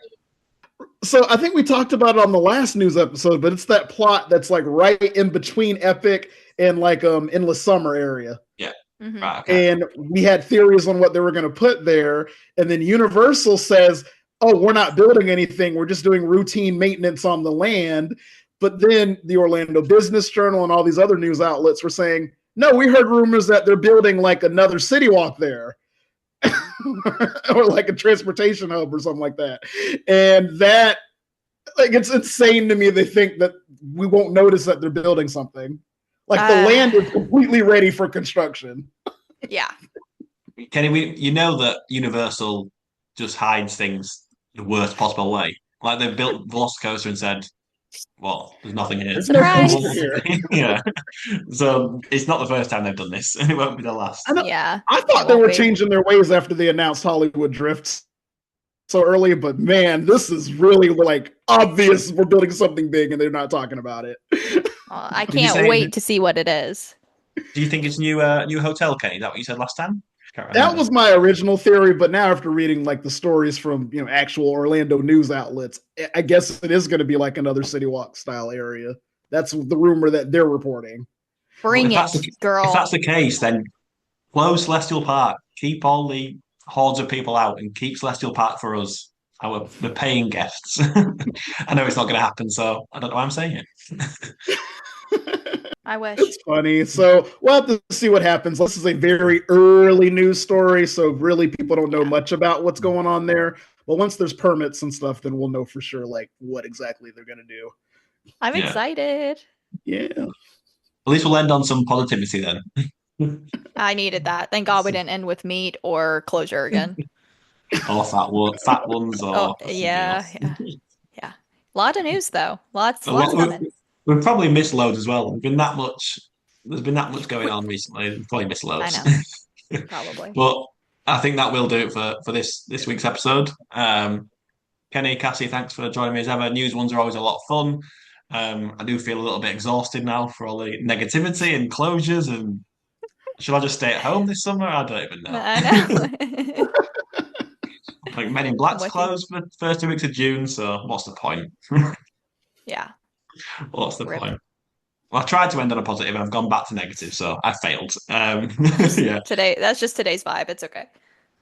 so I think we talked about it on the last news episode, but it's that plot that's like right in between Epic and like Endless Summer area. Yeah. mhm. Right. Okay. And we had theories on what they were going to put there. And then Universal says, oh, we're not building anything. We're just doing routine maintenance on the land. But then the Orlando Business Journal and all these other news outlets were saying, no, we heard rumors that they're building like another city walk there or like a transportation hub or something like that. And that, like, it's insane to me. They think that we won't notice that they're building something. Like the Uh, land is completely ready for construction. yeah. Kenny, you know that Universal just hides things the worst possible way. Like they've built Velocicoaster and said, "Well, there's nothing here." There's no coaster Surprise. here. Yeah. So it's not the first time they've done this, and it won't be the last. I know. Yeah. I It thought they won't were be. changing their ways after they announced Hollywood Drifts so early, but man, this is really like obvious we're building something big and they're not talking about it. I Did you can't say? wait to see what it is. Do you think it's new hotel, Kenny? Is that what you said last time? Can't That remember. was my original theory, but now after reading like the stories from actual Orlando news outlets, I guess it is going to be like another City Walk style area. That's the rumor that they're reporting. Well, Bring it, if that's girl. the case, then close Celestial Park, keep all the hordes of people out, and keep Celestial Park for us, the paying guests. I know it's not going to happen, so I don't know why I'm saying it. I wish. It's funny. So we'll have to see what happens. This is a very early news story, so really people don't know Yeah. much about what's going on there. But once there's permits and stuff, then we'll know for sure like what exactly they're gonna do. I'm Yeah. excited. Yeah. At least we'll end on some positivity then. I needed that. Thank God we didn't end with meat or closure again. Or fat ones, Oh, or something yeah, else. yeah. A lot of news though. Lots A lot- coming. We've probably missed loads as well. There's been that much going on recently. We've probably missed I loads. know, probably. But I think that will do it for this week's episode. Kenny, Cassie, thanks for joining me as ever. News ones are always a lot of fun. I do feel a little bit exhausted now for all the negativity and closures. And should I just stay at home this summer? I don't even know. I know. Like Men in I'm Black's with you. closed for the first 2 weeks of June, so what's the point? Yeah. What's the Rip. point? Well, I tried to end on a positive and I've gone back to negative, so I failed. Yeah, Today, that's just today's vibe. It's okay.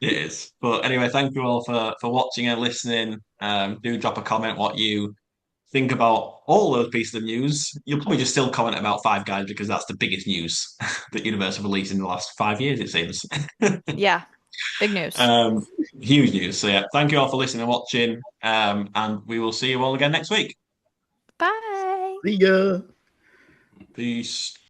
it is. But anyway, thank you all for watching and listening. Do drop a comment what you think about all those pieces of news, you'll probably just still comment about Five Guys because that's the biggest news that Universal released in the last 5 years, it seems. Yeah, big news. um, Huge news. So yeah, thank you all for listening and watching. And we will see you all again next week. Bye. See ya. Peace.